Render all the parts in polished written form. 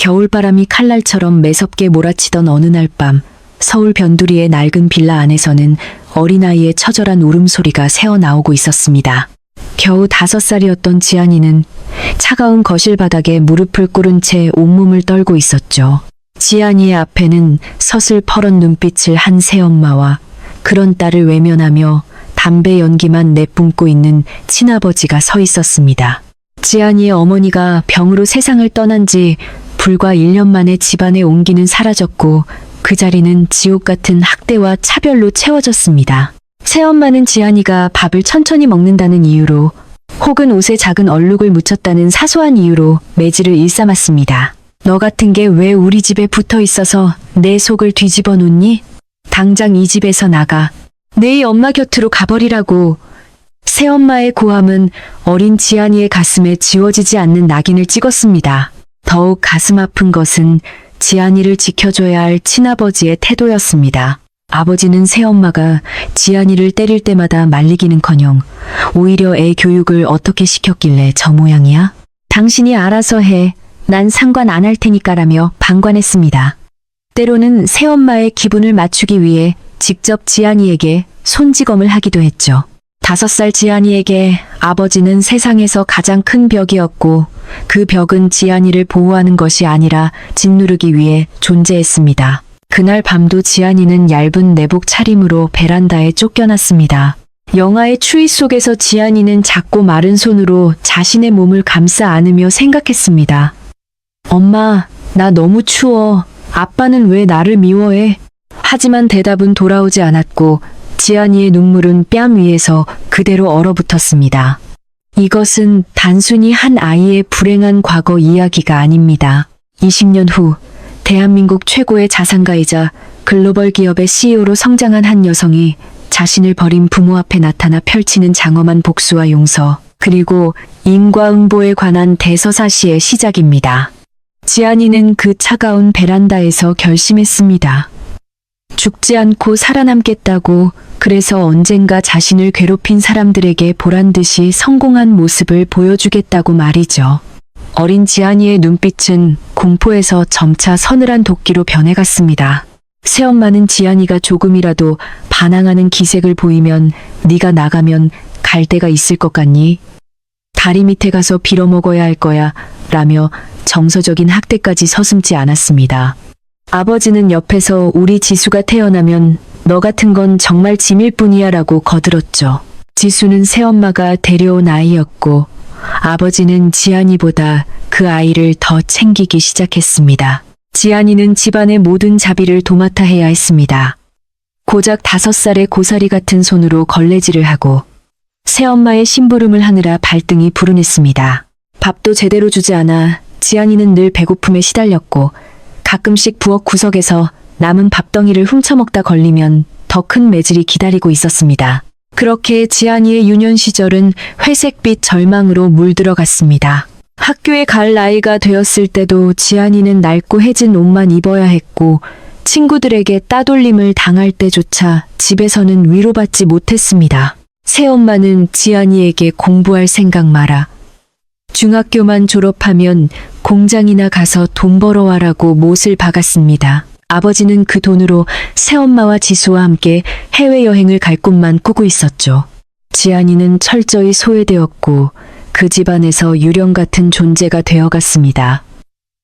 겨울바람이 칼날처럼 매섭게 몰아치던 어느 날 밤, 서울 변두리의 낡은 빌라 안에서는 어린아이의 처절한 울음소리가 새어나오고 있었습니다. 겨우 5살이었던 지안이는 차가운 거실 바닥에 무릎을 꿇은 채 온몸을 떨고 있었죠. 지안이의 앞에는 서슬퍼런 눈빛을 한 새엄마와 그런 딸을 외면하며 담배 연기만 내뿜고 있는 친아버지가 서 있었습니다. 지안이의 어머니가 병으로 세상을 떠난 지 불과 1년 만에 집안의 온기는 사라졌고 그 자리는 지옥 같은 학대와 차별로 채워졌습니다. 새엄마는 지안이가 밥을 천천히 먹는다는 이유로 혹은 옷에 작은 얼룩을 묻혔다는 사소한 이유로 매질을 일삼았습니다. 너 같은 게 왜 우리 집에 붙어 있어서 내 속을 뒤집어 놓니? 당장 이 집에서 나가. 내 엄마 곁으로 가버리라고. 새엄마의 고함은 어린 지안이의 가슴에 지워지지 않는 낙인을 찍었습니다. 더욱 가슴 아픈 것은 지안이를 지켜줘야 할 친아버지의 태도였습니다. 아버지는 새엄마가 지안이를 때릴 때마다 말리기는커녕 오히려 애 교육을 어떻게 시켰길래 저 모양이야? 당신이 알아서 해. 난 상관 안 할 테니까라며 방관했습니다. 때로는 새엄마의 기분을 맞추기 위해 직접 지안이에게 손찌검을 하기도 했죠. 5살 지안이에게 아버지는 세상에서 가장 큰 벽이었고 그 벽은 지안이를 보호하는 것이 아니라 짓누르기 위해 존재했습니다. 그날 밤도 지안이는 얇은 내복 차림으로 베란다에 쫓겨났습니다. 영하의 추위 속에서 지안이는 작고 마른 손으로 자신의 몸을 감싸 안으며 생각했습니다. 엄마, 나 너무 추워. 아빠는 왜 나를 미워해? 하지만 대답은 돌아오지 않았고 지안이의 눈물은 뺨 위에서 그대로 얼어붙었습니다. 이것은 단순히 한 아이의 불행한 과거 이야기가 아닙니다. 20년 후 대한민국 최고의 자산가이자 글로벌 기업의 CEO로 성장한 한 여성이 자신을 버린 부모 앞에 나타나 펼치는 장엄한 복수와 용서, 그리고 인과응보에 관한 대서사시의 시작입니다. 지안이는 그 차가운 베란다에서 결심했습니다. 죽지 않고 살아남겠다고. 그래서 언젠가 자신을 괴롭힌 사람들에게 보란듯이 성공한 모습을 보여주겠다고 말이죠. 어린 지안이의 눈빛은 공포에서 점차 서늘한 도끼로 변해갔습니다. 새엄마는 지안이가 조금이라도 반항하는 기색을 보이면 네가 나가면 갈 데가 있을 것 같니? 다리 밑에 가서 빌어먹어야 할 거야 라며 정서적인 학대까지 서슴지 않았습니다. 아버지는 옆에서 우리 지수가 태어나면 너 같은 건 정말 짐일 뿐이야 라고 거들었죠. 지수는 새엄마가 데려온 아이였고 아버지는 지안이보다 그 아이를 더 챙기기 시작했습니다. 지안이는 집안의 모든 자비를 도맡아 해야 했습니다. 고작 5살의 고사리 같은 손으로 걸레질을 하고 새엄마의 심부름을 하느라 발등이 불운했습니다. 밥도 제대로 주지 않아 지안이는 늘 배고픔에 시달렸고 가끔씩 부엌 구석에서 남은 밥덩이를 훔쳐먹다 걸리면 더 큰 매질이 기다리고 있었습니다. 그렇게 지안이의 유년 시절은 회색빛 절망으로 물들어갔습니다. 학교에 갈 나이가 되었을 때도 지안이는 낡고 해진 옷만 입어야 했고 친구들에게 따돌림을 당할 때조차 집에서는 위로받지 못했습니다. 새엄마는 지안이에게 공부할 생각 마라. 중학교만 졸업하면 공장이나 가서 돈 벌어와라고 못을 박았습니다. 아버지는 그 돈으로 새엄마와 지수와 함께 해외여행을 갈 꿈만 꾸고 있었죠. 지안이는 철저히 소외되었고 그 집안에서 유령 같은 존재가 되어갔습니다.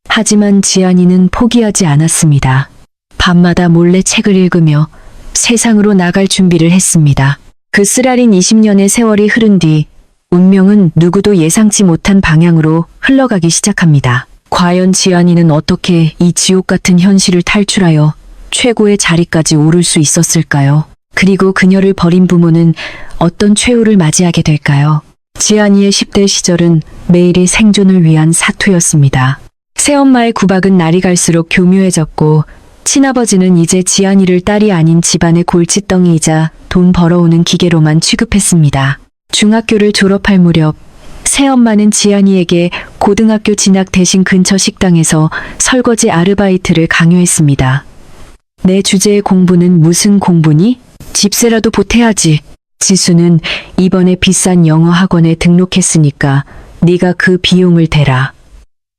하지만 지안이는 포기하지 않았습니다. 밤마다 몰래 책을 읽으며 세상으로 나갈 준비를 했습니다. 그 쓰라린 20년의 세월이 흐른 뒤 운명은 누구도 예상치 못한 방향으로 흘러가기 시작합니다. 과연 지안이는 어떻게 이 지옥 같은 현실을 탈출하여 최고의 자리까지 오를 수 있었을까요? 그리고 그녀를 버린 부모는 어떤 최후를 맞이하게 될까요? 지안이의 10대 시절은 매일이 생존을 위한 사투였습니다. 새엄마의 구박은 날이 갈수록 교묘해졌고 친아버지는 이제 지안이를 딸이 아닌 집안의 골칫덩이이자 돈 벌어오는 기계로만 취급했습니다. 중학교를 졸업할 무렵 새엄마는 지안이에게 고등학교 진학 대신 근처 식당에서 설거지 아르바이트를 강요했습니다. 내 주제의 공부는 무슨 공부니? 집세라도 보태야지. 지수는 이번에 비싼 영어 학원에 등록했으니까 네가 그 비용을 대라.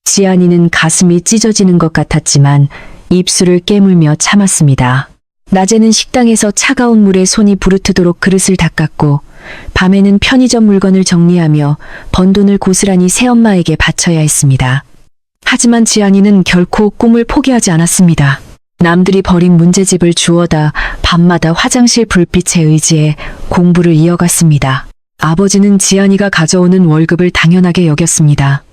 지안이는 가슴이 찢어지는 것 같았지만 입술을 깨물며 참았습니다. 낮에는 식당에서 차가운 물에 손이 부르트도록 그릇을 닦았고 밤에는 편의점 물건을 정리하며 번 돈을 고스란히 새엄마에게 바쳐야 했습니다. 하지만 지안이는 결코 꿈을 포기하지 않았습니다. 남들이 버린 문제집을 주워다 밤마다 화장실 불빛에 의지해 공부를 이어갔습니다. 아버지는 지안이가 가져오는 월급을 당연하게 여겼습니다.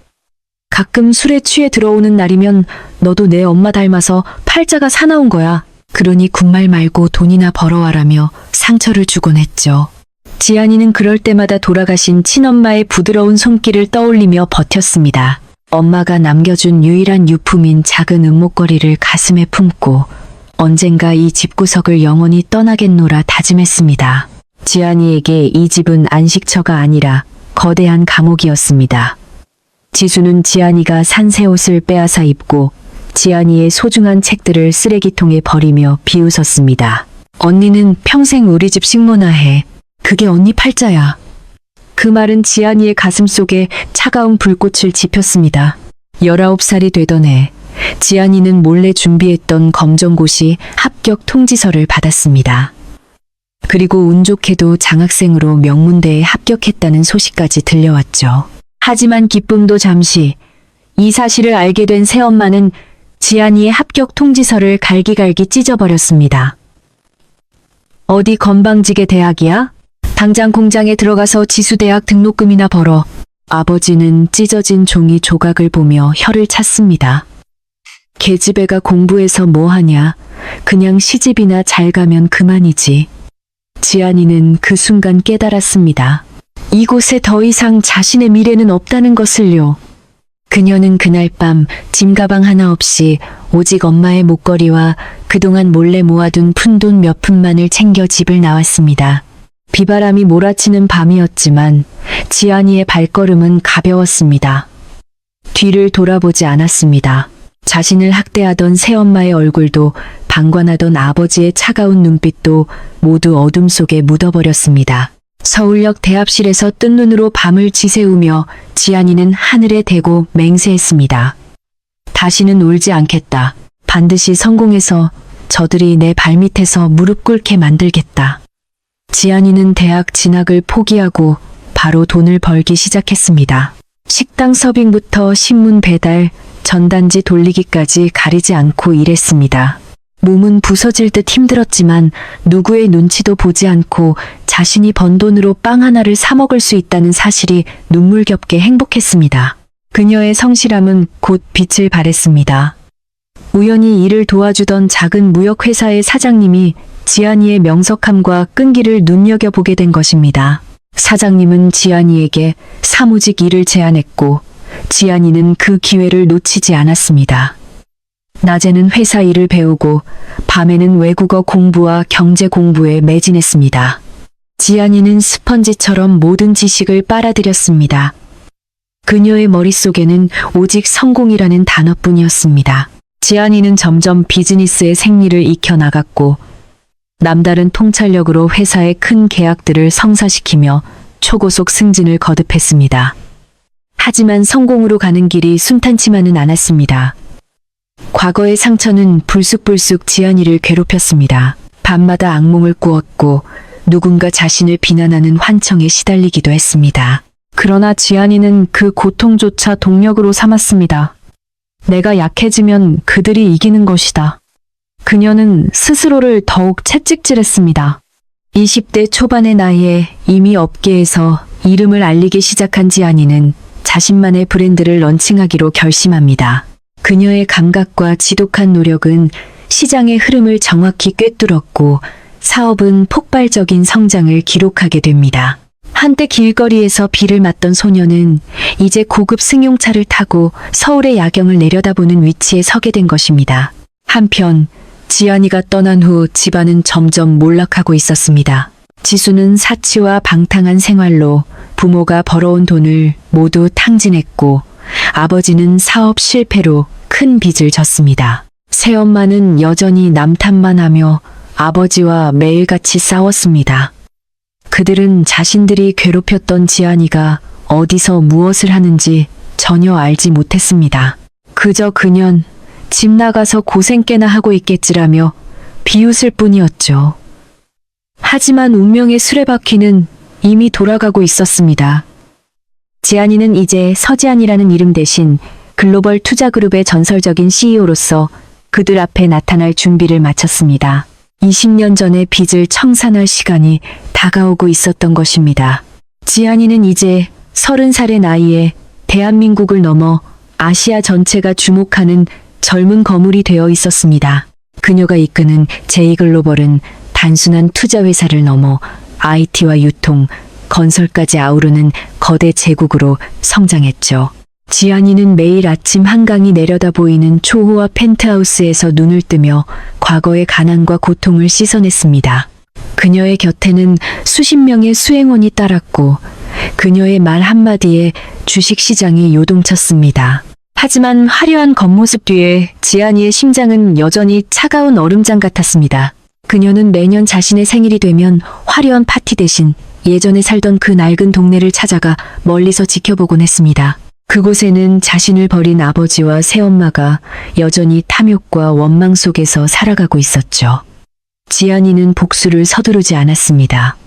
가끔 술에 취해 들어오는 날이면 너도 내 엄마 닮아서 팔자가 사나운 거야. 그러니 군말 말고 돈이나 벌어와라며 상처를 주곤 했죠. 지안이는 그럴 때마다 돌아가신 친엄마의 부드러운 손길을 떠올리며 버텼습니다. 엄마가 남겨준 유일한 유품인 작은 은목걸이를 가슴에 품고 언젠가 이 집구석을 영원히 떠나겠노라 다짐했습니다. 지안이에게 이 집은 안식처가 아니라 거대한 감옥이었습니다. 지수는 지안이가 산 새 옷을 빼앗아 입고 지안이의 소중한 책들을 쓰레기통에 버리며 비웃었습니다. 언니는 평생 우리 집 식모나해. 그게 언니 팔자야. 그 말은 지안이의 가슴 속에 차가운 불꽃을 지폈습니다. 19살이 되던 해, 지안이는 몰래 준비했던 검정고시 합격 통지서를 받았습니다. 그리고 운 좋게도 장학생으로 명문대에 합격했다는 소식까지 들려왔죠. 하지만 기쁨도 잠시, 이 사실을 알게 된 새엄마는 지안이의 합격 통지서를 갈기갈기 찢어버렸습니다. 어디 건방지게 대학이야? 당장 공장에 들어가서 지수대학 등록금이나 벌어. 아버지는 찢어진 종이 조각을 보며 혀를 찼습니다. 계집애가 공부해서 뭐하냐. 그냥 시집이나 잘 가면 그만이지. 지안이는 그 순간 깨달았습니다. 이곳에 더 이상 자신의 미래는 없다는 것을요. 그녀는 그날 밤 짐가방 하나 없이 오직 엄마의 목걸이와 그동안 몰래 모아둔 푼돈 몇 푼만을 챙겨 집을 나왔습니다. 비바람이 몰아치는 밤이었지만 지안이의 발걸음은 가벼웠습니다. 뒤를 돌아보지 않았습니다. 자신을 학대하던 새엄마의 얼굴도 방관하던 아버지의 차가운 눈빛도 모두 어둠 속에 묻어버렸습니다. 서울역 대합실에서 뜬 눈으로 밤을 지새우며 지안이는 하늘에 대고 맹세했습니다. 다시는 울지 않겠다. 반드시 성공해서 저들이 내 발밑에서 무릎 꿇게 만들겠다. 지안이는 대학 진학을 포기하고 바로 돈을 벌기 시작했습니다. 식당 서빙부터 신문 배달, 전단지 돌리기까지 가리지 않고 일했습니다. 몸은 부서질 듯 힘들었지만 누구의 눈치도 보지 않고 자신이 번 돈으로 빵 하나를 사 먹을 수 있다는 사실이 눈물겹게 행복했습니다. 그녀의 성실함은 곧 빛을 발했습니다. 우연히 일을 도와주던 작은 무역회사의 사장님이 지안이의 명석함과 끈기를 눈여겨보게 된 것입니다. 사장님은 지안이에게 사무직 일을 제안했고 지안이는 그 기회를 놓치지 않았습니다. 낮에는 회사 일을 배우고 밤에는 외국어 공부와 경제 공부에 매진했습니다. 지안이는 스펀지처럼 모든 지식을 빨아들였습니다. 그녀의 머릿속에는 오직 성공이라는 단어뿐이었습니다. 지안이는 점점 비즈니스의 생리를 익혀나갔고 남다른 통찰력으로 회사의 큰 계약들을 성사시키며 초고속 승진을 거듭했습니다. 하지만 성공으로 가는 길이 순탄치만은 않았습니다. 과거의 상처는 불쑥불쑥 지안이를 괴롭혔습니다. 밤마다 악몽을 꾸었고 누군가 자신을 비난하는 환청에 시달리기도 했습니다. 그러나 지안이는 그 고통조차 동력으로 삼았습니다. 내가 약해지면 그들이 이기는 것이다. 그녀는 스스로를 더욱 채찍질했습니다. 20대 초반의 나이에 이미 업계에서 이름을 알리기 시작한 지안이는 자신만의 브랜드를 런칭하기로 결심합니다. 그녀의 감각과 지독한 노력은 시장의 흐름을 정확히 꿰뚫었고 사업은 폭발적인 성장을 기록하게 됩니다. 한때 길거리에서 비를 맞던 소녀는 이제 고급 승용차를 타고 서울의 야경을 내려다보는 위치에 서게 된 것입니다. 한편 지안이가 떠난 후 집안은 점점 몰락하고 있었습니다. 지수는 사치와 방탕한 생활로 부모가 벌어온 돈을 모두 탕진했고 아버지는 사업 실패로 큰 빚을 졌습니다. 새엄마는 여전히 남탓만 하며 아버지와 매일같이 싸웠습니다. 그들은 자신들이 괴롭혔던 지안이가 어디서 무엇을 하는지 전혀 알지 못했습니다. 그저 그년 집 나가서 고생 꽤나 하고 있겠지라며 비웃을 뿐이었죠. 하지만 운명의 수레바퀴는 이미 돌아가고 있었습니다. 지안이는 이제 서지안이라는 이름 대신 글로벌 투자그룹의 전설적인 CEO로서 그들 앞에 나타날 준비를 마쳤습니다. 20년 전의 빚을 청산할 시간이 다가오고 있었던 것입니다. 지안이는 이제 30살의 나이에 대한민국을 넘어 아시아 전체가 주목하는 젊은 거물이 되어 있었습니다. 그녀가 이끄는 제2글로벌은 단순한 투자회사를 넘어 IT와 유통, 건설까지 아우르는 거대 제국으로 성장했죠. 지안이는 매일 아침 한강이 내려다 보이는 초호화 펜트하우스에서 눈을 뜨며 과거의 가난과 고통을 씻어냈습니다. 그녀의 곁에는 수십 명의 수행원이 따랐고 그녀의 말 한마디에 주식시장이 요동쳤습니다. 하지만 화려한 겉모습 뒤에 지안이의 심장은 여전히 차가운 얼음장 같았습니다. 그녀는 매년 자신의 생일이 되면 화려한 파티 대신 예전에 살던 그 낡은 동네를 찾아가 멀리서 지켜보곤 했습니다. 그곳에는 자신을 버린 아버지와 새엄마가 여전히 탐욕과 원망 속에서 살아가고 있었죠. 지안이는 복수를 서두르지 않았습니다.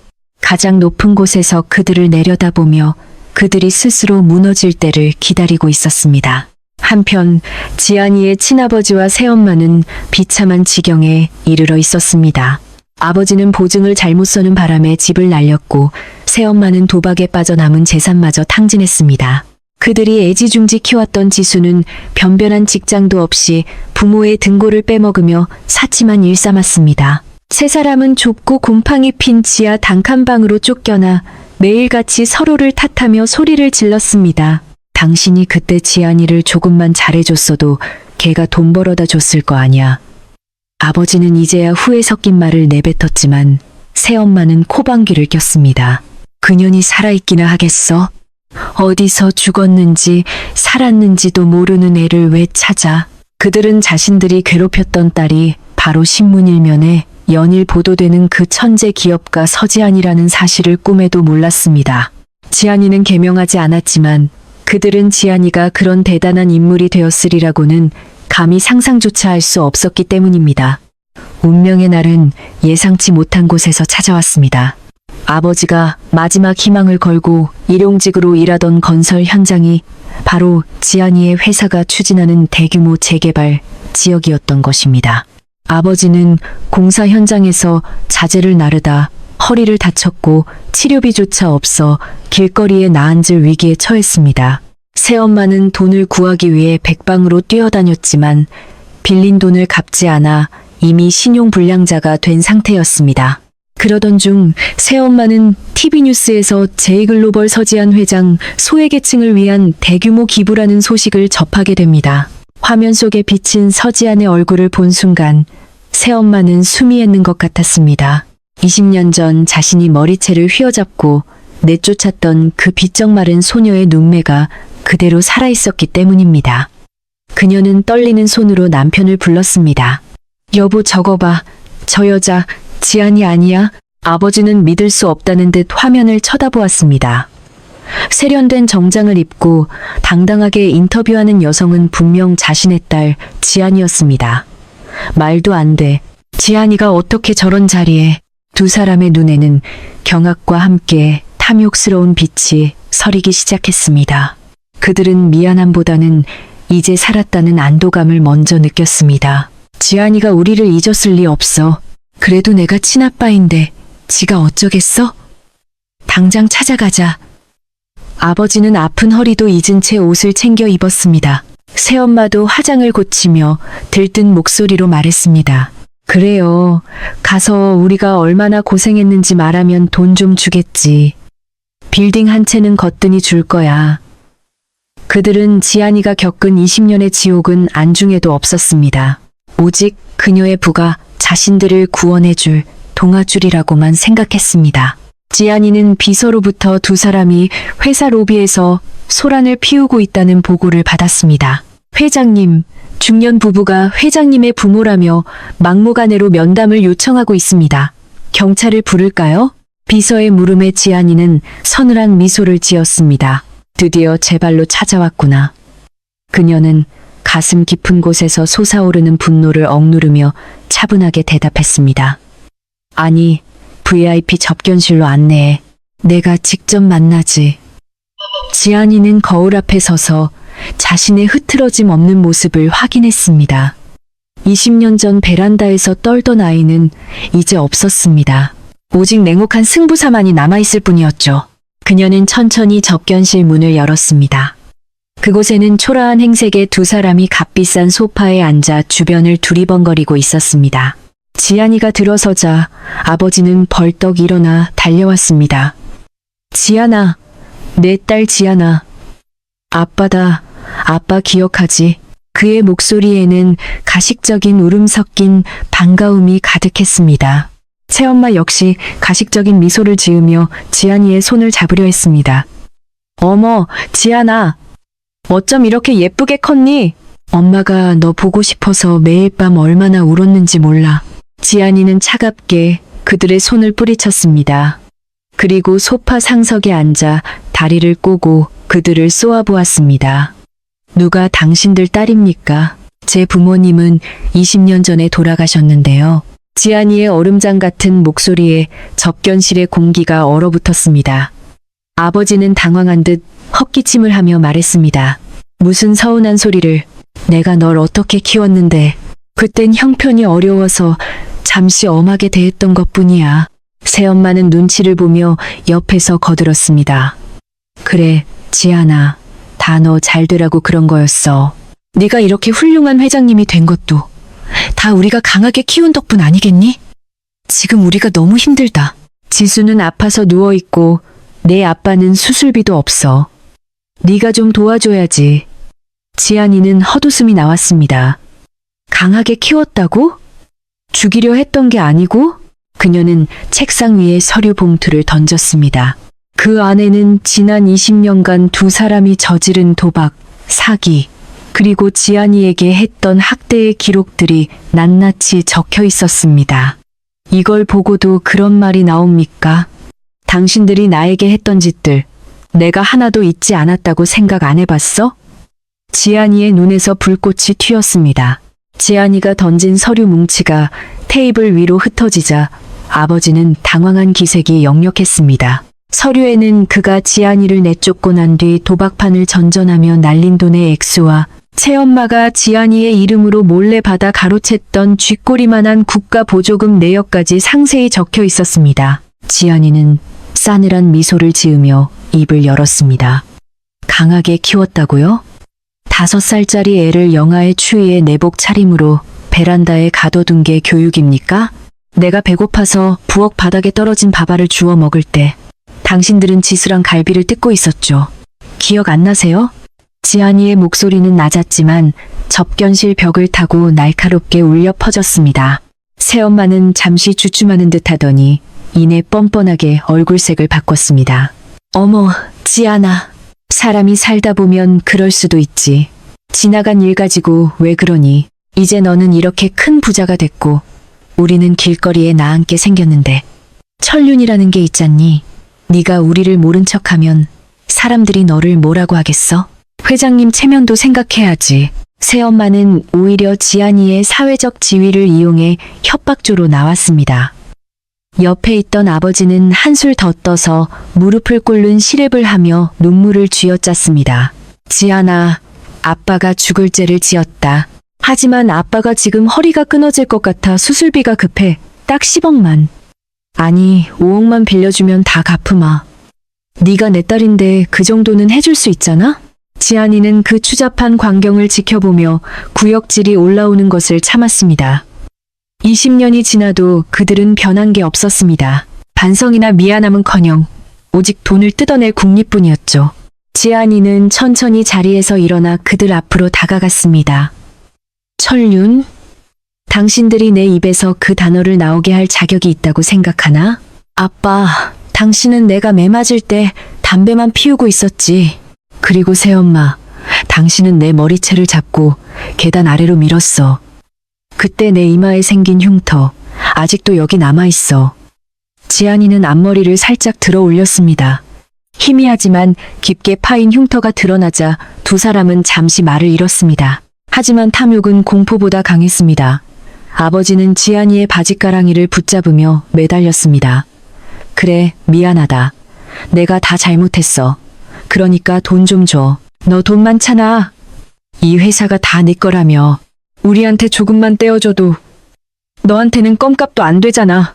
가장 높은 곳에서 그들을 내려다보며 그들이 스스로 무너질 때를 기다리고 있었습니다. 한편 지안이의 친아버지와 새엄마는 비참한 지경에 이르러 있었습니다. 아버지는 보증을 잘못 서는 바람에 집을 날렸고 새엄마는 도박에 빠져 남은 재산마저 탕진했습니다. 그들이 애지중지 키웠던 지수는 변변한 직장도 없이 부모의 등골을 빼먹으며 사치만 일삼았습니다. 세 사람은 좁고 곰팡이 핀 지하 단칸방으로 쫓겨나 매일같이 서로를 탓하며 소리를 질렀습니다. 당신이 그때 지안이를 조금만 잘해줬어도 걔가 돈 벌어다 줬을 거 아냐. 아버지는 이제야 후회 섞인 말을 내뱉었지만 새엄마는 코방귀를 꼈습니다. 그년이 살아있기나 하겠어? 어디서 죽었는지 살았는지도 모르는 애를 왜 찾아? 그들은 자신들이 괴롭혔던 딸이 바로 신문 일면에 연일 보도되는 그 천재 기업가 서지안이라는 사실을 꿈에도 몰랐습니다. 지안이는 개명하지 않았지만 그들은 지안이가 그런 대단한 인물이 되었으리라고는 감히 상상조차 할 수 없었기 때문입니다. 운명의 날은 예상치 못한 곳에서 찾아왔습니다. 아버지가 마지막 희망을 걸고 일용직으로 일하던 건설 현장이 바로 지안이의 회사가 추진하는 대규모 재개발 지역이었던 것입니다. 아버지는 공사 현장에서 자재를 나르다 허리를 다쳤고 치료비조차 없어 길거리에 나앉을 위기에 처했습니다. 새엄마는 돈을 구하기 위해 백방으로 뛰어다녔지만 빌린 돈을 갚지 않아 이미 신용불량자가 된 상태였습니다. 그러던 중 새엄마는 TV뉴스에서 제2글로벌 서지안 회장 소외계층을 위한 대규모 기부라는 소식을 접하게 됩니다. 화면 속에 비친 서지안의 얼굴을 본 순간 새엄마는 숨이 멎는 것 같았습니다. 20년 전 자신이 머리채를 휘어잡고 내쫓았던 그 비쩍 마른 소녀의 눈매가 그대로 살아있었기 때문입니다. 그녀는 떨리는 손으로 남편을 불렀습니다. 여보, 저거 봐. 저 여자 지안이 아니야? 아버지는 믿을 수 없다는 듯 화면을 쳐다보았습니다. 세련된 정장을 입고 당당하게 인터뷰하는 여성은 분명 자신의 딸 지안이었습니다. 말도 안 돼. 지안이가 어떻게 저런 자리에. 두 사람의 눈에는 경악과 함께 탐욕스러운 빛이 서리기 시작했습니다. 그들은 미안함보다는 이제 살았다는 안도감을 먼저 느꼈습니다. 지안이가 우리를 잊었을 리 없어. 그래도 내가 친아빠인데 지가 어쩌겠어? 당장 찾아가자. 아버지는 아픈 허리도 잊은 채 옷을 챙겨 입었습니다. 새엄마도 화장을 고치며 들뜬 목소리로 말했습니다. 그래요. 가서 우리가 얼마나 고생했는지 말하면 돈 좀 주겠지. 빌딩 한 채는 거뜬히 줄 거야. 그들은 지안이가 겪은 20년의 지옥은 안중에도 없었습니다. 오직 그녀의 부가 자신들을 구원해줄 동아줄이라고만 생각했습니다. 지안이는 비서로부터 두 사람이 회사 로비에서 소란을 피우고 있다는 보고를 받았습니다. 회장님, 중년 부부가 회장님의 부모라며 막무가내로 면담을 요청하고 있습니다. 경찰을 부를까요? 비서의 물음에 지안이는 서늘한 미소를 지었습니다. 드디어 제 발로 찾아왔구나. 그녀는 가슴 깊은 곳에서 솟아오르는 분노를 억누르며 차분하게 대답했습니다. 아니, VIP 접견실로 안내해. 내가 직접 만나지. 지안이는 거울 앞에 서서 자신의 흐트러짐 없는 모습을 확인했습니다. 20년 전 베란다에서 떨던 아이는 이제 없었습니다. 오직 냉혹한 승부사만이 남아있을 뿐이었죠. 그녀는 천천히 접견실 문을 열었습니다. 그곳에는 초라한 행색의 두 사람이 값비싼 소파에 앉아 주변을 두리번거리고 있었습니다. 지안이가 들어서자 아버지는 벌떡 일어나 달려왔습니다. 지안아, 내 딸 지안아. 아빠다. 아빠 기억하지? 그의 목소리에는 가식적인 울음 섞인 반가움이 가득했습니다. 새엄마 역시 가식적인 미소를 지으며 지안이의 손을 잡으려 했습니다. 어머, 지안아. 어쩜 이렇게 예쁘게 컸니? 엄마가 너 보고 싶어서 매일 밤 얼마나 울었는지 몰라. 지안이는 차갑게 그들의 손을 뿌리쳤습니다. 그리고 소파 상석에 앉아 다리를 꼬고 그들을 쏘아보았습니다. 누가 당신들 딸입니까? 제 부모님은 20년 전에 돌아가셨는데요. 지안이의 얼음장 같은 목소리에 접견실의 공기가 얼어붙었습니다. 아버지는 당황한 듯 헛기침을 하며 말했습니다. 무슨 서운한 소리를. 내가 널 어떻게 키웠는데. 그땐 형편이 어려워서 잠시 엄하게 대했던 것뿐이야. 새엄마는 눈치를 보며 옆에서 거들었습니다. 그래, 지안아. 다 너 잘 되라고 그런 거였어. 네가 이렇게 훌륭한 회장님이 된 것도 다 우리가 강하게 키운 덕분 아니겠니? 지금 우리가 너무 힘들다. 지수는 아파서 누워있고 내 아빠는 수술비도 없어. 네가 좀 도와줘야지. 지안이는 헛웃음이 나왔습니다. 강하게 키웠다고? 죽이려 했던 게 아니고? 그녀는 책상 위에 서류 봉투를 던졌습니다. 그 안에는 지난 20년간 두 사람이 저지른 도박, 사기, 그리고 지안이에게 했던 학대의 기록들이 낱낱이 적혀 있었습니다. 이걸 보고도 그런 말이 나옵니까? 당신들이 나에게 했던 짓들, 내가 하나도 잊지 않았다고 생각 안 해봤어? 지안이의 눈에서 불꽃이 튀었습니다. 지안이가 던진 서류 뭉치가 테이블 위로 흩어지자 아버지는 당황한 기색이 역력했습니다. 서류에는 그가 지안이를 내쫓고 난 뒤 도박판을 전전하며 날린 돈의 액수와 새엄마가 지안이의 이름으로 몰래 받아 가로챘던 쥐꼬리만한 국가 보조금 내역까지 상세히 적혀 있었습니다. 지안이는 싸늘한 미소를 지으며 입을 열었습니다. 강하게 키웠다고요? 5살짜리 애를 영아의 추위에 내복 차림으로 베란다에 가둬둔 게 교육입니까? 내가 배고파서 부엌 바닥에 떨어진 밥알을 주워 먹을 때 당신들은 지수랑 갈비를 뜯고 있었죠. 기억 안 나세요? 지안이의 목소리는 낮았지만 접견실 벽을 타고 날카롭게 울려 퍼졌습니다. 새엄마는 잠시 주춤하는 듯 하더니 이내 뻔뻔하게 얼굴색을 바꿨습니다. 어머, 지안아. 사람이 살다 보면 그럴 수도 있지. 지나간 일 가지고 왜 그러니? 이제 너는 이렇게 큰 부자가 됐고 우리는 길거리에 나앉게 생겼는데 천륜이라는 게 있잖니. 네가 우리를 모른 척하면 사람들이 너를 뭐라고 하겠어? 회장님 체면도 생각해야지. 새엄마는 오히려 지안이의 사회적 지위를 이용해 협박조로 나왔습니다. 옆에 있던 아버지는 한술 더 떠서 무릎을 꿇는 시랩을 하며 눈물을 쥐어짰습니다. 지안아, 아빠가 죽을 죄를 지었다. 하지만 아빠가 지금 허리가 끊어질 것 같아 수술비가 급해. 딱 10억만. 아니, 5억만 빌려주면 다 갚으마. 네가 내 딸인데 그 정도는 해줄 수 있잖아? 지안이는 그 추잡한 광경을 지켜보며 구역질이 올라오는 것을 참았습니다. 20년이 지나도 그들은 변한 게 없었습니다. 반성이나 미안함은커녕 오직 돈을 뜯어낼 국리뿐이었죠. 지안이는 천천히 자리에서 일어나 그들 앞으로 다가갔습니다. 천륜? 당신들이 내 입에서 그 단어를 나오게 할 자격이 있다고 생각하나? 아빠, 당신은 내가 매 맞을 때 담배만 피우고 있었지. 그리고 새엄마, 당신은 내 머리채를 잡고 계단 아래로 밀었어. 그때 내 이마에 생긴 흉터, 아직도 여기 남아있어. 지안이는 앞머리를 살짝 들어 올렸습니다. 희미하지만 깊게 파인 흉터가 드러나자 두 사람은 잠시 말을 잃었습니다. 하지만 탐욕은 공포보다 강했습니다. 아버지는 지안이의 바짓가랑이를 붙잡으며 매달렸습니다. 그래, 미안하다. 내가 다 잘못했어. 그러니까 돈 좀 줘. 너 돈 많잖아. 이 회사가 다 네 거라며. 우리한테 조금만 떼어줘도 너한테는 껌값도 안 되잖아.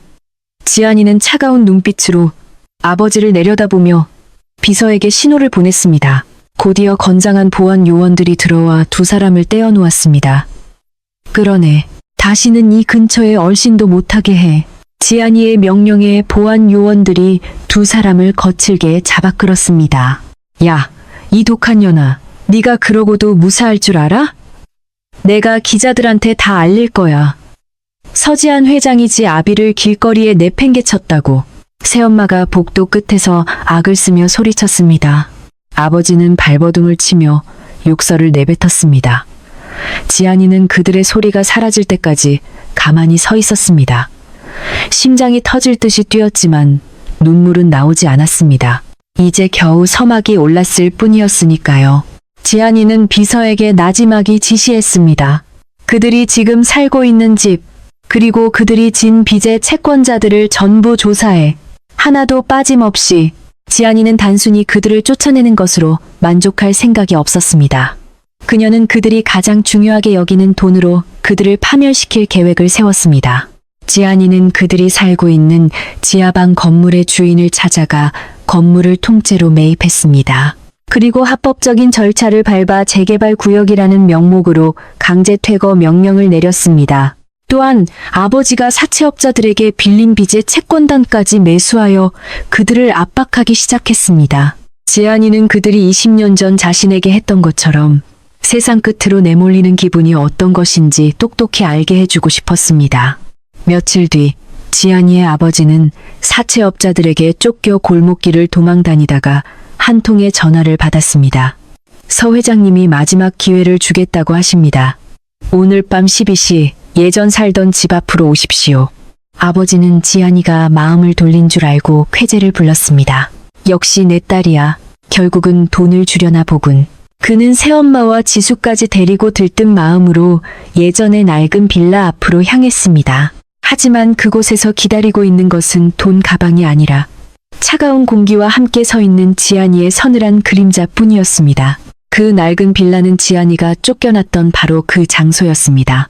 지안이는 차가운 눈빛으로 아버지를 내려다보며 비서에게 신호를 보냈습니다. 곧이어 건장한 보안 요원들이 들어와 두 사람을 떼어놓았습니다. 끌어내. 다시는 이 근처에 얼씬도 못하게 해. 지안이의 명령에 보안 요원들이 두 사람을 거칠게 잡아 끌었습니다. 야, 이 독한 년아. 네가 그러고도 무사할 줄 알아? 내가 기자들한테 다 알릴 거야. 서지한 회장이지 아비를 길거리에 내팽개쳤다고. 새엄마가 복도 끝에서 악을 쓰며 소리쳤습니다. 아버지는 발버둥을 치며 욕설을 내뱉었습니다. 지안이는 그들의 소리가 사라질 때까지 가만히 서 있었습니다. 심장이 터질 듯이 뛰었지만 눈물은 나오지 않았습니다. 이제 겨우 서막이 올랐을 뿐이었으니까요. 지안이는 비서에게 나지막이 지시했습니다. 그들이 지금 살고 있는 집, 그리고 그들이 진 빚의 채권자들을 전부 조사해. 하나도 빠짐없이. 지안이는 단순히 그들을 쫓아내는 것으로 만족할 생각이 없었습니다. 그녀는 그들이 가장 중요하게 여기는 돈으로 그들을 파멸시킬 계획을 세웠습니다. 지안이는 그들이 살고 있는 지하방 건물의 주인을 찾아가 건물을 통째로 매입했습니다. 그리고 합법적인 절차를 밟아 재개발 구역이라는 명목으로 강제 퇴거 명령을 내렸습니다. 또한 아버지가 사채업자들에게 빌린 빚의 채권단까지 매수하여 그들을 압박하기 시작했습니다. 지안이는 그들이 20년 전 자신에게 했던 것처럼 세상 끝으로 내몰리는 기분이 어떤 것인지 똑똑히 알게 해주고 싶었습니다. 며칠 뒤 지안이의 아버지는 사채업자들에게 쫓겨 골목길을 도망다니다가 한 통의 전화를 받았습니다. 서 회장님이 마지막 기회를 주겠다고 하십니다. 오늘 밤 12시 예전 살던 집 앞으로 오십시오. 아버지는 지안이가 마음을 돌린 줄 알고 쾌재를 불렀습니다. 역시 내 딸이야. 결국은 돈을 주려나 보군. 그는 새엄마와 지수까지 데리고 들뜬 마음으로 예전의 낡은 빌라 앞으로 향했습니다. 하지만 그곳에서 기다리고 있는 것은 돈 가방이 아니라 차가운 공기와 함께 서 있는 지안이의 서늘한 그림자뿐이었습니다. 그 낡은 빌라는 지안이가 쫓겨났던 바로 그 장소였습니다.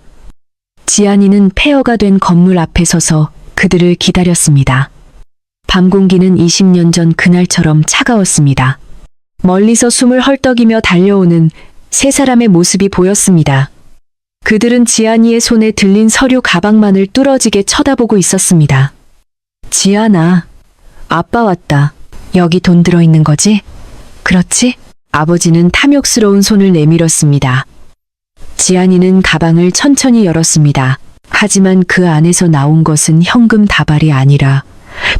지안이는 폐허가 된 건물 앞에 서서 그들을 기다렸습니다. 밤 공기는 20년 전 그날처럼 차가웠습니다. 멀리서 숨을 헐떡이며 달려오는 세 사람의 모습이 보였습니다. 그들은 지안이의 손에 들린 서류 가방만을 뚫어지게 쳐다보고 있었습니다. 지안아, 아빠 왔다. 여기 돈 들어있는 거지? 그렇지? 아버지는 탐욕스러운 손을 내밀었습니다. 지안이는 가방을 천천히 열었습니다. 하지만 그 안에서 나온 것은 현금 다발이 아니라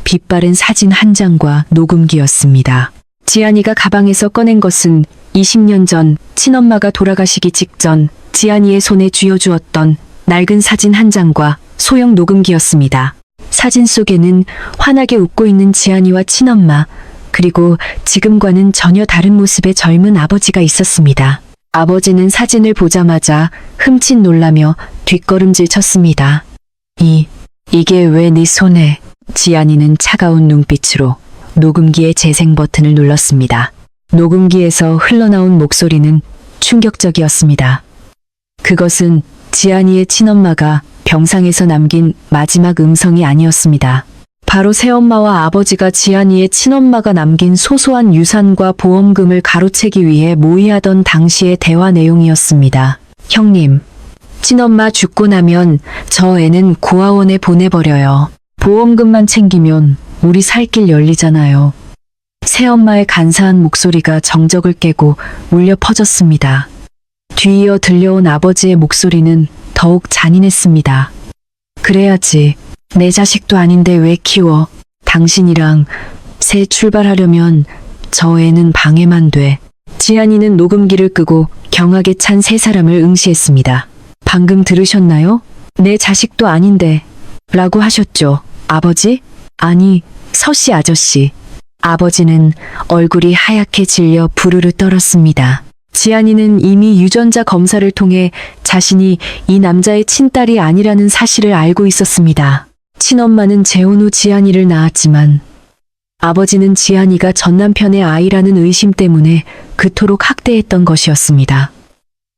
빛바랜 사진 한 장과 녹음기였습니다. 지안이가 가방에서 꺼낸 것은 20년 전 친엄마가 돌아가시기 직전 지안이의 손에 쥐어주었던 낡은 사진 한 장과 소형 녹음기였습니다. 사진 속에는 환하게 웃고 있는 지안이와 친엄마, 그리고 지금과는 전혀 다른 모습의 젊은 아버지가 있었습니다. 아버지는 사진을 보자마자 흠칫 놀라며 뒷걸음질 쳤습니다. 이게 왜 네 손에? 지안이는 차가운 눈빛으로 녹음기의 재생 버튼을 눌렀습니다. 녹음기에서 흘러나온 목소리는 충격적이었습니다. 그것은 지안이의 친엄마가 병상에서 남긴 마지막 음성이 아니었습니다. 바로 새엄마와 아버지가 지안이의 친엄마가 남긴 소소한 유산과 보험금을 가로채기 위해 모의하던 당시의 대화 내용이었습니다. 형님, 친엄마 죽고 나면 저 애는 고아원에 보내버려요. 보험금만 챙기면 우리 살 길 열리잖아요. 새엄마의 간사한 목소리가 정적을 깨고 울려 퍼졌습니다. 뒤이어 들려온 아버지의 목소리는 더욱 잔인했습니다. 그래야지. 내 자식도 아닌데 왜 키워? 당신이랑 새 출발하려면 저 애는 방해만 돼. 지안이는 녹음기를 끄고 경악에 찬 세 사람을 응시했습니다. 방금 들으셨나요? 내 자식도 아닌데 라고 하셨죠. 아버지? 아니, 서씨 아저씨. 아버지는 얼굴이 하얗게 질려 부르르 떨었습니다. 지안이는 이미 유전자 검사를 통해 자신이 이 남자의 친딸이 아니라는 사실을 알고 있었습니다. 친엄마는 재혼 후 지안이를 낳았지만 아버지는 지안이가 전 남편의 아이라는 의심 때문에 그토록 학대했던 것이었습니다.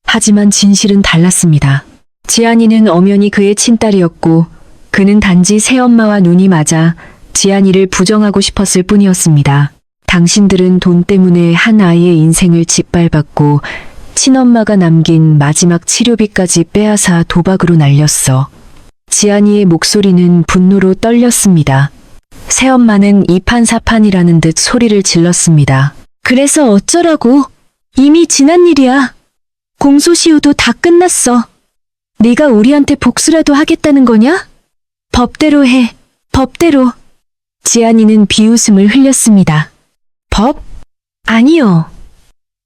하지만 진실은 달랐습니다. 지안이는 엄연히 그의 친딸이었고 그는 단지 새엄마와 눈이 맞아 지안이를 부정하고 싶었을 뿐이었습니다. 당신들은 돈 때문에 한 아이의 인생을 짓밟았고 친엄마가 남긴 마지막 치료비까지 빼앗아 도박으로 날렸어. 지안이의 목소리는 분노로 떨렸습니다. 새엄마는 이판사판이라는 듯 소리를 질렀습니다. 그래서 어쩌라고? 이미 지난 일이야. 공소시효도 다 끝났어. 네가 우리한테 복수라도 하겠다는 거냐? 법대로 해. 법대로. 지안이는 비웃음을 흘렸습니다. 법? 아니요.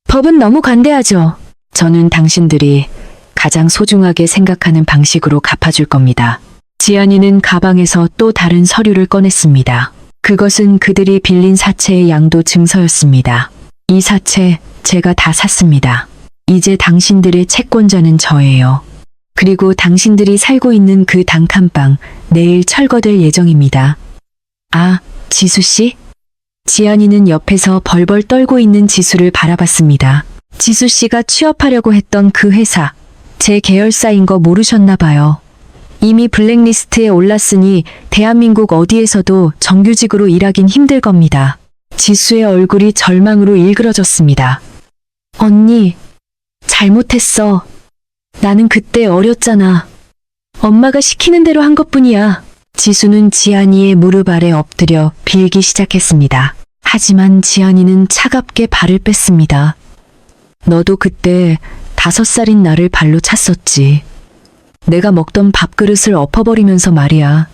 법은 너무 관대하죠. 저는 당신들이 가장 소중하게 생각하는 방식으로 갚아줄 겁니다. 지안이는 가방에서 또 다른 서류를 꺼냈습니다. 그것은 그들이 빌린 사채의 양도 증서였습니다. 이 사채 제가 다 샀습니다. 이제 당신들의 채권자는 저예요. 그리고 당신들이 살고 있는 그 단칸방 내일 철거될 예정입니다. 아, 지수 씨? 지안이는 옆에서 벌벌 떨고 있는 지수를 바라봤습니다. 지수 씨가 취업하려고 했던 그 회사, 제 계열사인 거 모르셨나 봐요. 이미 블랙리스트에 올랐으니 대한민국 어디에서도 정규직으로 일하긴 힘들 겁니다. 지수의 얼굴이 절망으로 일그러졌습니다. 언니, 잘못했어. 나는 그때 어렸잖아. 엄마가 시키는 대로 한 것뿐이야. 지수는 지안이의 무릎 아래 엎드려 빌기 시작했습니다. 하지만 지안이는 차갑게 발을 뺐습니다. 너도 그때 5살인 나를 발로 찼었지. 내가 먹던 밥그릇을 엎어버리면서 말이야.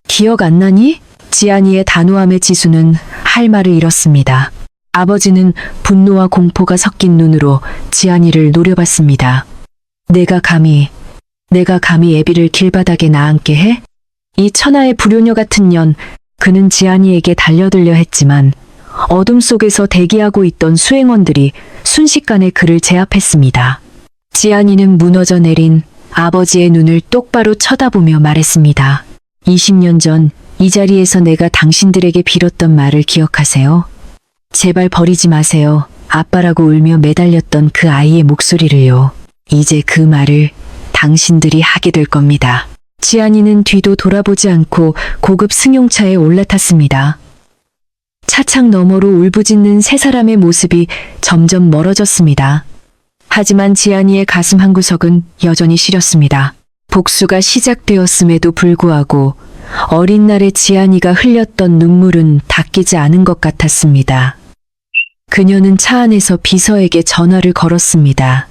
기억 안 나니? 지안이의 단호함에 지수는 할 말을 잃었습니다. 아버지는 분노와 공포가 섞인 눈으로 지안이를 노려봤습니다. 내가 감히 애비를 길바닥에 나앉게 해? 이 천하의 불효녀 같은 년, 그는 지안이에게 달려들려 했지만 어둠 속에서 대기하고 있던 수행원들이 순식간에 그를 제압했습니다. 지안이는 무너져 내린 아버지의 눈을 똑바로 쳐다보며 말했습니다. 20년 전 이 자리에서 내가 당신들에게 빌었던 말을 기억하세요? 제발 버리지 마세요. 아빠라고 울며 매달렸던 그 아이의 목소리를요. 이제 그 말을 당신들이 하게 될 겁니다. 지안이는 뒤도 돌아보지 않고 고급 승용차에 올라탔습니다. 차창 너머로 울부짖는 세 사람의 모습이 점점 멀어졌습니다. 하지만 지안이의 가슴 한구석은 여전히 시렸습니다. 복수가 시작되었음에도 불구하고 어린 날의 지안이가 흘렸던 눈물은 닦이지 않은 것 같았습니다. 그녀는 차 안에서 비서에게 전화를 걸었습니다.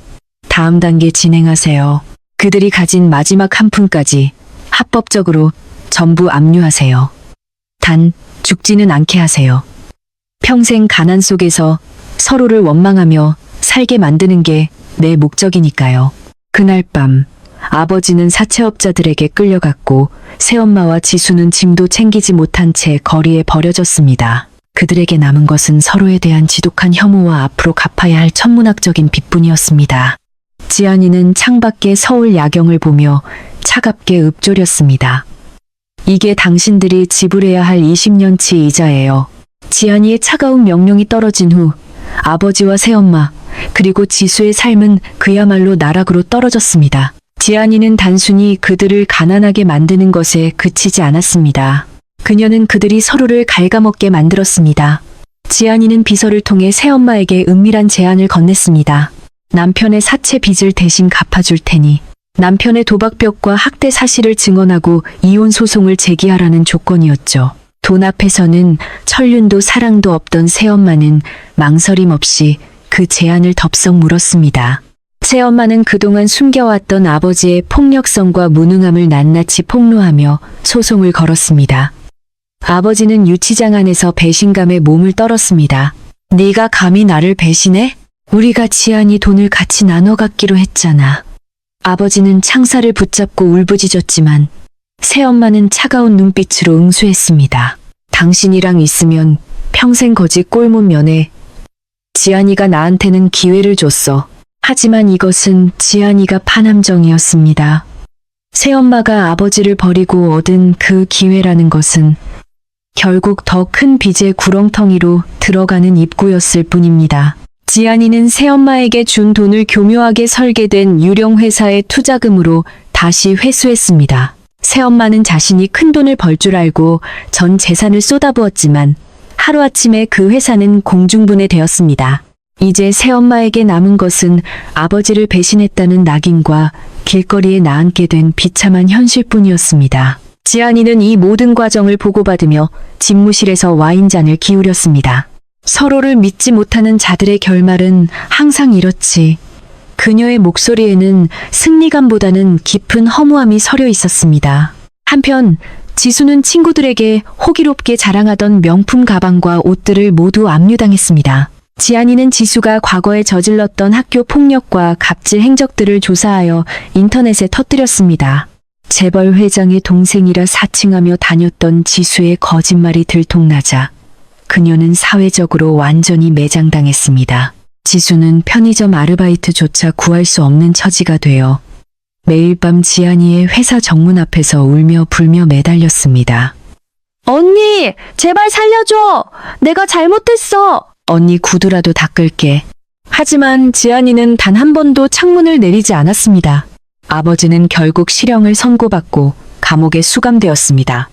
다음 단계 진행하세요. 그들이 가진 마지막 한 푼까지 합법적으로 전부 압류하세요. 단 죽지는 않게 하세요. 평생 가난 속에서 서로를 원망하며 살게 만드는 게 내 목적이니까요. 그날 밤 아버지는 사채업자들에게 끌려갔고 새엄마와 지수는 짐도 챙기지 못한 채 거리에 버려졌습니다. 그들에게 남은 것은 서로에 대한 지독한 혐오와 앞으로 갚아야 할 천문학적인 빚뿐이었습니다. 지안이는 창밖의 서울 야경을 보며 차갑게 읊조렸습니다. 이게 당신들이 지불해야 할 20년치 이자예요. 지안이의 차가운 명령이 떨어진 후 아버지와 새엄마 그리고 지수의 삶은 그야말로 나락으로 떨어졌습니다. 지안이는 단순히 그들을 가난하게 만드는 것에 그치지 않았습니다. 그녀는 그들이 서로를 갉아먹게 만들었습니다. 지안이는 비서를 통해 새엄마에게 은밀한 제안을 건넸습니다. 남편의 사채 빚을 대신 갚아줄 테니 남편의 도박벽과 학대 사실을 증언하고 이혼 소송을 제기하라는 조건이었죠. 돈 앞에서는 천륜도 사랑도 없던 새엄마는 망설임 없이 그 제안을 덥석 물었습니다. 새엄마는 그동안 숨겨왔던 아버지의 폭력성과 무능함을 낱낱이 폭로하며 소송을 걸었습니다. 아버지는 유치장 안에서 배신감에 몸을 떨었습니다. 네가 감히 나를 배신해? 우리가 지안이 돈을 같이 나눠 갖기로 했잖아. 아버지는 창살을 붙잡고 울부짖었지만 새엄마는 차가운 눈빛으로 응수했습니다. 당신이랑 있으면 평생 거지 꼴못 면해. 지안이가 나한테는 기회를 줬어. 하지만 이것은 지안이가 파남정이었습니다. 새엄마가 아버지를 버리고 얻은 그 기회라는 것은 결국 더 큰 빚의 구렁텅이로 들어가는 입구였을 뿐입니다. 지안이는 새엄마에게 준 돈을 교묘하게 설계된 유령 회사의 투자금으로 다시 회수했습니다. 새엄마는 자신이 큰 돈을 벌 줄 알고 전 재산을 쏟아부었지만 하루아침에 그 회사는 공중분해되었습니다. 이제 새엄마에게 남은 것은 아버지를 배신했다는 낙인과 길거리에 나앉게 된 비참한 현실뿐이었습니다. 지안이는 이 모든 과정을 보고받으며 집무실에서 와인잔을 기울였습니다. 서로를 믿지 못하는 자들의 결말은 항상 이렇지. 그녀의 목소리에는 승리감보다는 깊은 허무함이 서려 있었습니다. 한편 지수는 친구들에게 호기롭게 자랑하던 명품 가방과 옷들을 모두 압류당했습니다. 지안이는 지수가 과거에 저질렀던 학교 폭력과 갑질 행적들을 조사하여 인터넷에 터뜨렸습니다. 재벌 회장의 동생이라 사칭하며 다녔던 지수의 거짓말이 들통나자 그녀는 사회적으로 완전히 매장당했습니다. 지수는 편의점 아르바이트조차 구할 수 없는 처지가 되어 매일 밤 지안이의 회사 정문 앞에서 울며 불며 매달렸습니다. 언니, 제발 살려줘! 내가 잘못했어! 언니 구두라도 닦을게. 하지만 지안이는 단 한 번도 창문을 내리지 않았습니다. 아버지는 결국 실형을 선고받고 감옥에 수감되었습니다.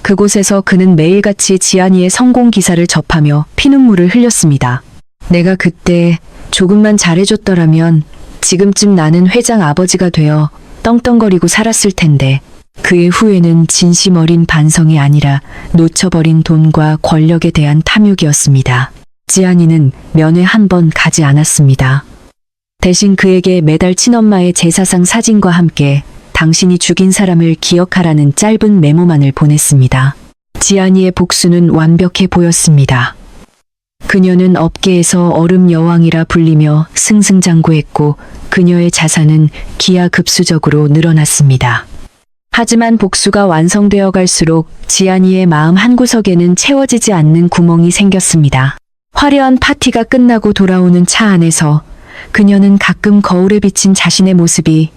그곳에서 그는 매일같이 지안이의 성공 기사를 접하며 피눈물을 흘렸습니다. 내가 그때 조금만 잘해줬더라면 지금쯤 나는 회장 아버지가 되어 떵떵거리고 살았을 텐데 그의 후회는 진심 어린 반성이 아니라 놓쳐버린 돈과 권력에 대한 탐욕이었습니다. 지안이는 면회 한 번 가지 않았습니다. 대신 그에게 매달 친엄마의 제사상 사진과 함께 당신이 죽인 사람을 기억하라는 짧은 메모만을 보냈습니다. 지안이의 복수는 완벽해 보였습니다. 그녀는 업계에서 얼음 여왕이라 불리며 승승장구했고 그녀의 자산은 기하급수적으로 늘어났습니다. 하지만 복수가 완성되어 갈수록 지안이의 마음 한구석에는 채워지지 않는 구멍이 생겼습니다. 화려한 파티가 끝나고 돌아오는 차 안에서 그녀는 가끔 거울에 비친 자신의 모습이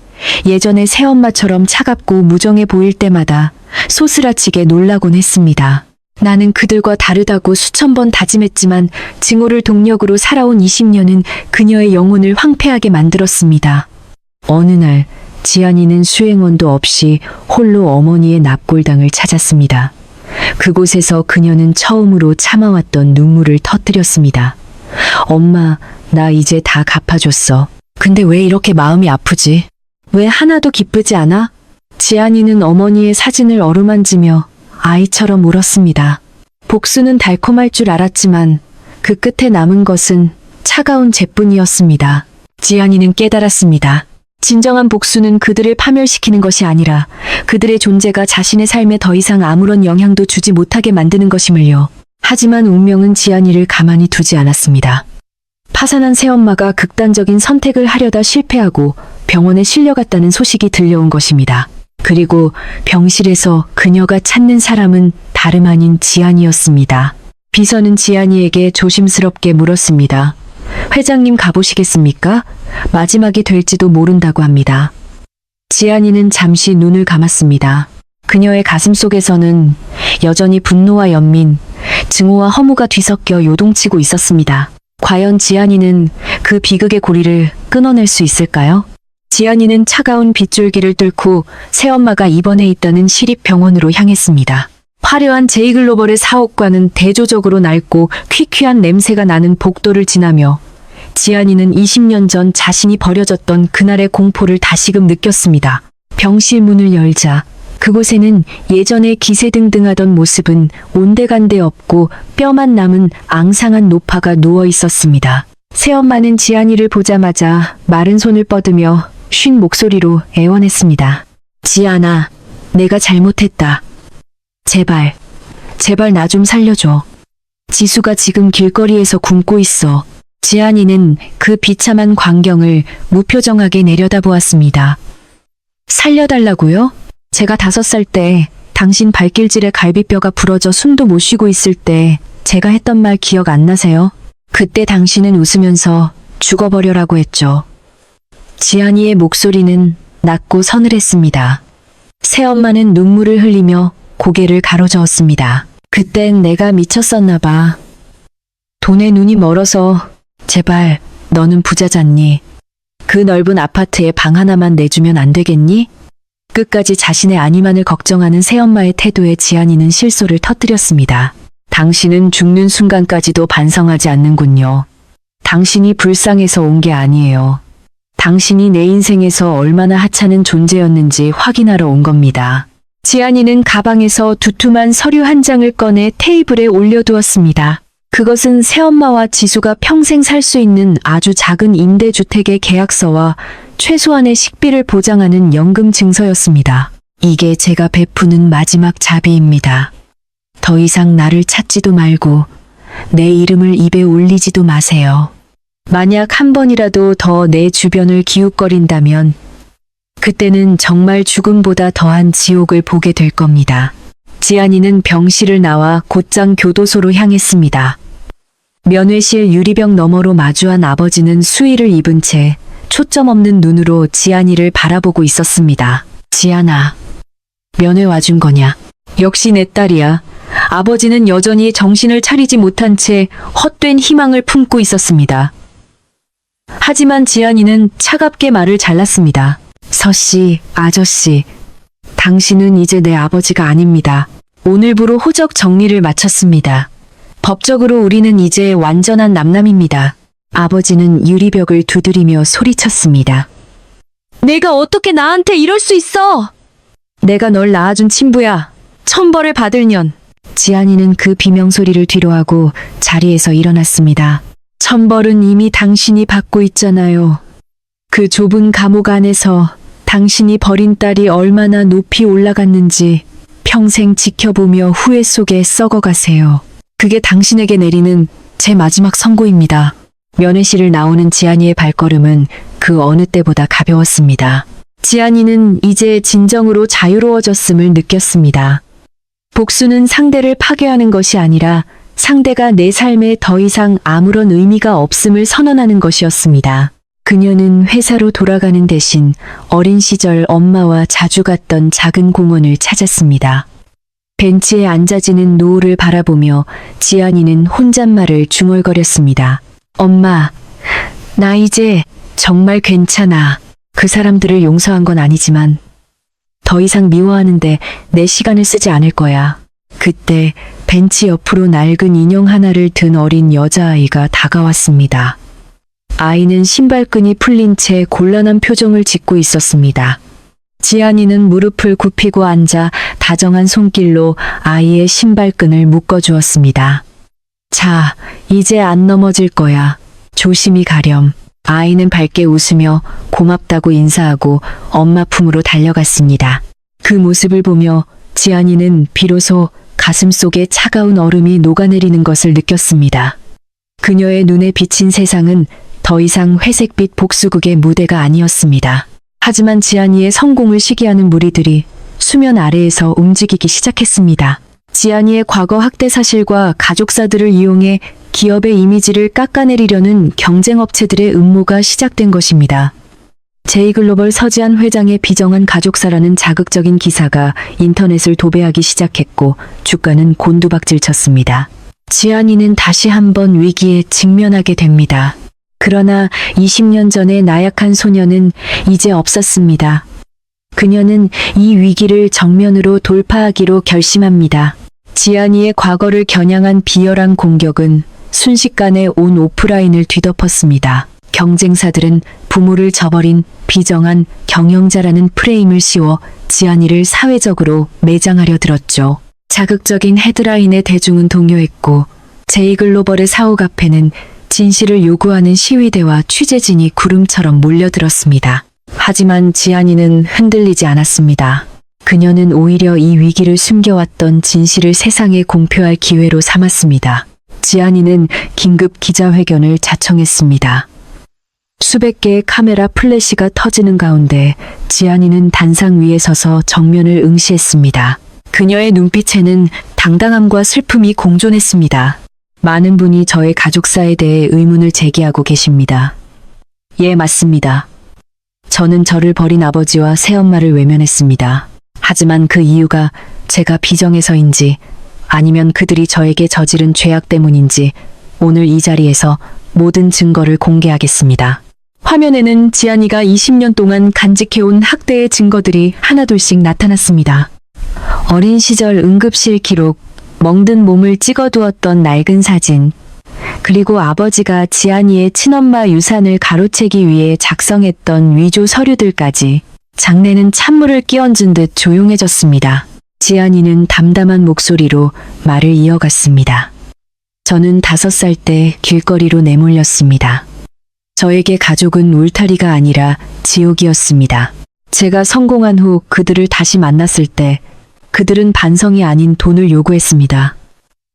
예전의 새엄마처럼 차갑고 무정해 보일 때마다 소스라치게 놀라곤 했습니다. 나는 그들과 다르다고 수천 번 다짐했지만 증오를 동력으로 살아온 20년은 그녀의 영혼을 황폐하게 만들었습니다. 어느 날 지안이는 수행원도 없이 홀로 어머니의 납골당을 찾았습니다. 그곳에서 그녀는 처음으로 참아왔던 눈물을 터뜨렸습니다. 엄마, 나 이제 다 갚아줬어. 근데 왜 이렇게 마음이 아프지? 왜 하나도 기쁘지 않아? 지안이는 어머니의 사진을 어루만지며 아이처럼 울었습니다. 복수는 달콤할 줄 알았지만 그 끝에 남은 것은 차가운 재뿐이었습니다. 지안이는 깨달았습니다. 진정한 복수는 그들을 파멸시키는 것이 아니라 그들의 존재가 자신의 삶에 더 이상 아무런 영향도 주지 못하게 만드는 것임을요. 하지만 운명은 지안이를 가만히 두지 않았습니다. 파산한 새엄마가 극단적인 선택을 하려다 실패하고 병원에 실려갔다는 소식이 들려온 것입니다. 그리고 병실에서 그녀가 찾는 사람은 다름 아닌 지안이었습니다. 비서는 지안이에게 조심스럽게 물었습니다. 회장님 가보시겠습니까? 마지막이 될지도 모른다고 합니다. 지안이는 잠시 눈을 감았습니다. 그녀의 가슴 속에서는 여전히 분노와 연민, 증오와 허무가 뒤섞여 요동치고 있었습니다. 과연 지안이는 그 비극의 고리를 끊어낼 수 있을까요? 지안이는 차가운 빗줄기를 뚫고 새엄마가 입원해 있다는 시립병원으로 향했습니다. 화려한 제이글로벌의 사옥과는 대조적으로 낡고 퀴퀴한 냄새가 나는 복도를 지나며 지안이는 20년 전 자신이 버려졌던 그날의 공포를 다시금 느꼈습니다. 병실 문을 열자 그곳에는 예전에 기세등등하던 모습은 온데간데 없고 뼈만 남은 앙상한 노파가 누워 있었습니다. 새엄마는 지안이를 보자마자 마른 손을 뻗으며 쉰 목소리로 애원했습니다. 지안아, 내가 잘못했다. 제발, 제발 나 좀 살려줘. 지수가 지금 길거리에서 굶고 있어. 지안이는 그 비참한 광경을 무표정하게 내려다보았습니다. 살려달라고요? 제가 5살 때 당신 발길질에 갈비뼈가 부러져 숨도 못 쉬고 있을 때 제가 했던 말 기억 안 나세요? 그때 당신은 웃으면서 죽어버려라고 했죠. 지안이의 목소리는 낮고 서늘했습니다. 새엄마는 눈물을 흘리며 고개를 가로저었습니다. 그땐 내가 미쳤었나 봐. 돈에 눈이 멀어서 제발 너는 부자잖니. 그 넓은 아파트에 방 하나만 내주면 안 되겠니? 끝까지 자신의 안위만을 걱정하는 새엄마의 태도에 지안이는 실소를 터뜨렸습니다. 당신은 죽는 순간까지도 반성하지 않는군요. 당신이 불쌍해서 온 게 아니에요. 당신이 내 인생에서 얼마나 하찮은 존재였는지 확인하러 온 겁니다. 지안이는 가방에서 두툼한 서류 한 장을 꺼내 테이블에 올려두었습니다. 그것은 새엄마와 지수가 평생 살 수 있는 아주 작은 임대주택의 계약서와 최소한의 식비를 보장하는 연금 증서였습니다. 이게 제가 베푸는 마지막 자비입니다. 더 이상 나를 찾지도 말고 내 이름을 입에 올리지도 마세요. 만약 한 번이라도 더 내 주변을 기웃거린다면 그때는 정말 죽음보다 더한 지옥을 보게 될 겁니다. 지안이는 병실을 나와 곧장 교도소로 향했습니다. 면회실 유리병 너머로 마주한 아버지는 수의를 입은 채 초점 없는 눈으로 지안이를 바라보고 있었습니다. 지안아, 면회 와준 거냐? 역시 내 딸이야. 아버지는 여전히 정신을 차리지 못한 채 헛된 희망을 품고 있었습니다. 하지만 지안이는 차갑게 말을 잘랐습니다. 서씨, 아저씨, 당신은 이제 내 아버지가 아닙니다. 오늘부로 호적 정리를 마쳤습니다. 법적으로 우리는 이제 완전한 남남입니다. 아버지는 유리벽을 두드리며 소리쳤습니다. 내가 어떻게 나한테 이럴 수 있어? 내가 널 낳아준 친부야. 천벌을 받을 년. 지안이는 그 비명소리를 뒤로하고 자리에서 일어났습니다. 천벌은 이미 당신이 받고 있잖아요. 그 좁은 감옥 안에서 당신이 버린 딸이 얼마나 높이 올라갔는지 평생 지켜보며 후회 속에 썩어가세요. 그게 당신에게 내리는 제 마지막 선고입니다. 면회실을 나오는 지안이의 발걸음은 그 어느 때보다 가벼웠습니다. 지안이는 이제 진정으로 자유로워졌음을 느꼈습니다. 복수는 상대를 파괴하는 것이 아니라 상대가 내 삶에 더 이상 아무런 의미가 없음을 선언하는 것이었습니다. 그녀는 회사로 돌아가는 대신 어린 시절 엄마와 자주 갔던 작은 공원을 찾았습니다. 벤치에 앉아지는 노을을 바라보며 지안이는 혼잣말을 중얼거렸습니다. 엄마, 나 이제 정말 괜찮아. 그 사람들을 용서한 건 아니지만 더 이상 미워하는데 내 시간을 쓰지 않을 거야. 그때 벤치 옆으로 낡은 인형 하나를 든 어린 여자아이가 다가왔습니다. 아이는 신발끈이 풀린 채 곤란한 표정을 짓고 있었습니다. 지안이는 무릎을 굽히고 앉아 다정한 손길로 아이의 신발끈을 묶어주었습니다. 자, 이제 안 넘어질 거야. 조심히 가렴. 아이는 밝게 웃으며 고맙다고 인사하고 엄마 품으로 달려갔습니다. 그 모습을 보며 지안이는 비로소 가슴속에 차가운 얼음이 녹아내리는 것을 느꼈습니다. 그녀의 눈에 비친 세상은 더 이상 회색빛 복수극의 무대가 아니었습니다. 하지만 지안이의 성공을 시기하는 무리들이 수면 아래에서 움직이기 시작했습니다. 지안이의 과거 학대 사실과 가족사들을 이용해 기업의 이미지를 깎아내리려는 경쟁업체들의 음모가 시작된 것입니다. 제이글로벌 서지한 회장의 비정한 가족사라는 자극적인 기사가 인터넷을 도배하기 시작했고 주가는 곤두박질 쳤습니다. 지안이는 다시 한번 위기에 직면하게 됩니다. 그러나 20년 전의 나약한 소녀는 이제 없었습니다. 그녀는 이 위기를 정면으로 돌파하기로 결심합니다. 지안이의 과거를 겨냥한 비열한 공격은 순식간에 온 오프라인을 뒤덮었습니다. 경쟁사들은 부모를 저버린 비정한 경영자라는 프레임을 씌워 지안이를 사회적으로 매장하려 들었죠. 자극적인 헤드라인에 대중은 동요했고 제이글로벌의 사옥 앞에는 진실을 요구하는 시위대와 취재진이 구름처럼 몰려들었습니다. 하지만 지안이는 흔들리지 않았습니다. 그녀는 오히려 이 위기를 숨겨왔던 진실을 세상에 공표할 기회로 삼았습니다. 지안이는 긴급 기자회견을 자청했습니다. 수백 개의 카메라 플래시가 터지는 가운데 지안이는 단상 위에 서서 정면을 응시했습니다. 그녀의 눈빛에는 당당함과 슬픔이 공존했습니다. 많은 분이 저의 가족사에 대해 의문을 제기하고 계십니다. 예, 맞습니다. 저는 저를 버린 아버지와 새엄마를 외면했습니다. 하지만 그 이유가 제가 비정해서인지 아니면 그들이 저에게 저지른 죄악 때문인지 오늘 이 자리에서 모든 증거를 공개하겠습니다. 화면에는 지안이가 20년 동안 간직해온 학대의 증거들이 하나둘씩 나타났습니다. 어린 시절 응급실 기록, 멍든 몸을 찍어두었던 낡은 사진, 그리고 아버지가 지안이의 친엄마 유산을 가로채기 위해 작성했던 위조 서류들까지 장내는 찬물을 끼얹은 듯 조용해졌습니다. 지안이는 담담한 목소리로 말을 이어갔습니다. 저는 5살 때 길거리로 내몰렸습니다. 저에게 가족은 울타리가 아니라 지옥이었습니다. 제가 성공한 후 그들을 다시 만났을 때 그들은 반성이 아닌 돈을 요구했습니다.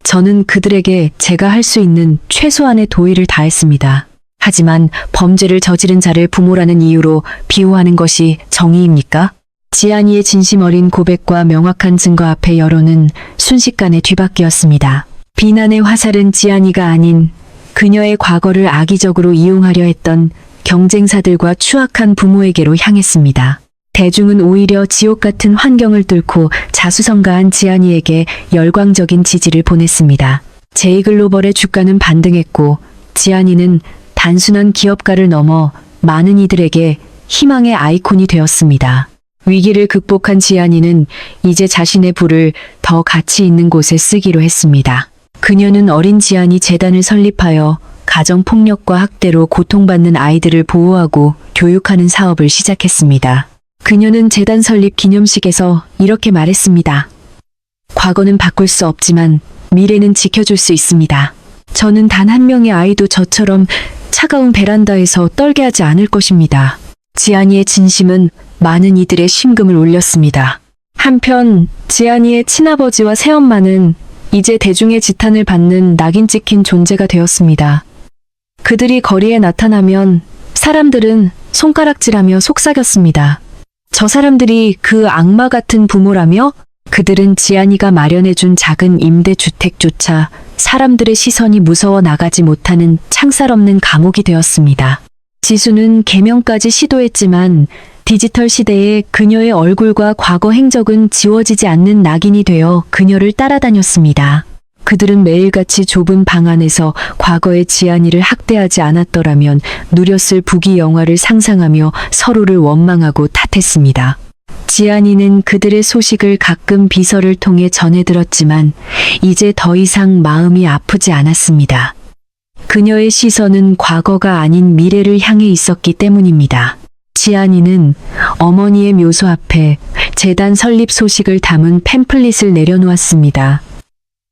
저는 그들에게 제가 할 수 있는 최소한의 도의를 다했습니다. 하지만 범죄를 저지른 자를 부모라는 이유로 비호하는 것이 정의입니까? 지안이의 진심 어린 고백과 명확한 증거 앞에 여론은 순식간에 뒤바뀌었습니다. 비난의 화살은 지안이가 아닌 그녀의 과거를 악의적으로 이용하려 했던 경쟁사들과 추악한 부모에게로 향했습니다. 대중은 오히려 지옥 같은 환경을 뚫고 자수성가한 지안이에게 열광적인 지지를 보냈습니다. 제이글로벌의 주가는 반등했고 지안이는 단순한 기업가를 넘어 많은 이들에게 희망의 아이콘이 되었습니다. 위기를 극복한 지안이는 이제 자신의 부를 더 가치 있는 곳에 쓰기로 했습니다. 그녀는 어린 지안이 재단을 설립하여 가정폭력과 학대로 고통받는 아이들을 보호하고 교육하는 사업을 시작했습니다. 그녀는 재단 설립 기념식에서 이렇게 말했습니다. 과거는 바꿀 수 없지만 미래는 지켜줄 수 있습니다. 저는 단 한 명의 아이도 저처럼 차가운 베란다에서 떨게 하지 않을 것입니다. 지안이의 진심은 많은 이들의 심금을 울렸습니다. 한편 지안이의 친아버지와 새엄마는 이제 대중의 지탄을 받는 낙인 찍힌 존재가 되었습니다. 그들이 거리에 나타나면 사람들은 손가락질하며 속삭였습니다. 저 사람들이 그 악마 같은 부모라며? 그들은 지안이가 마련해준 작은 임대주택조차 사람들의 시선이 무서워 나가지 못하는 창살 없는 감옥이 되었습니다. 지수는 개명까지 시도했지만 디지털 시대에 그녀의 얼굴과 과거 행적은 지워지지 않는 낙인이 되어 그녀를 따라다녔습니다. 그들은 매일같이 좁은 방 안에서 과거의 지안이를 학대하지 않았더라면 누렸을 부귀 영화를 상상하며 서로를 원망하고 탓했습니다. 지안이는 그들의 소식을 가끔 비서를 통해 전해들었지만 이제 더 이상 마음이 아프지 않았습니다. 그녀의 시선은 과거가 아닌 미래를 향해 있었기 때문입니다. 지안이는 어머니의 묘소 앞에 재단 설립 소식을 담은 팸플릿을 내려놓았습니다.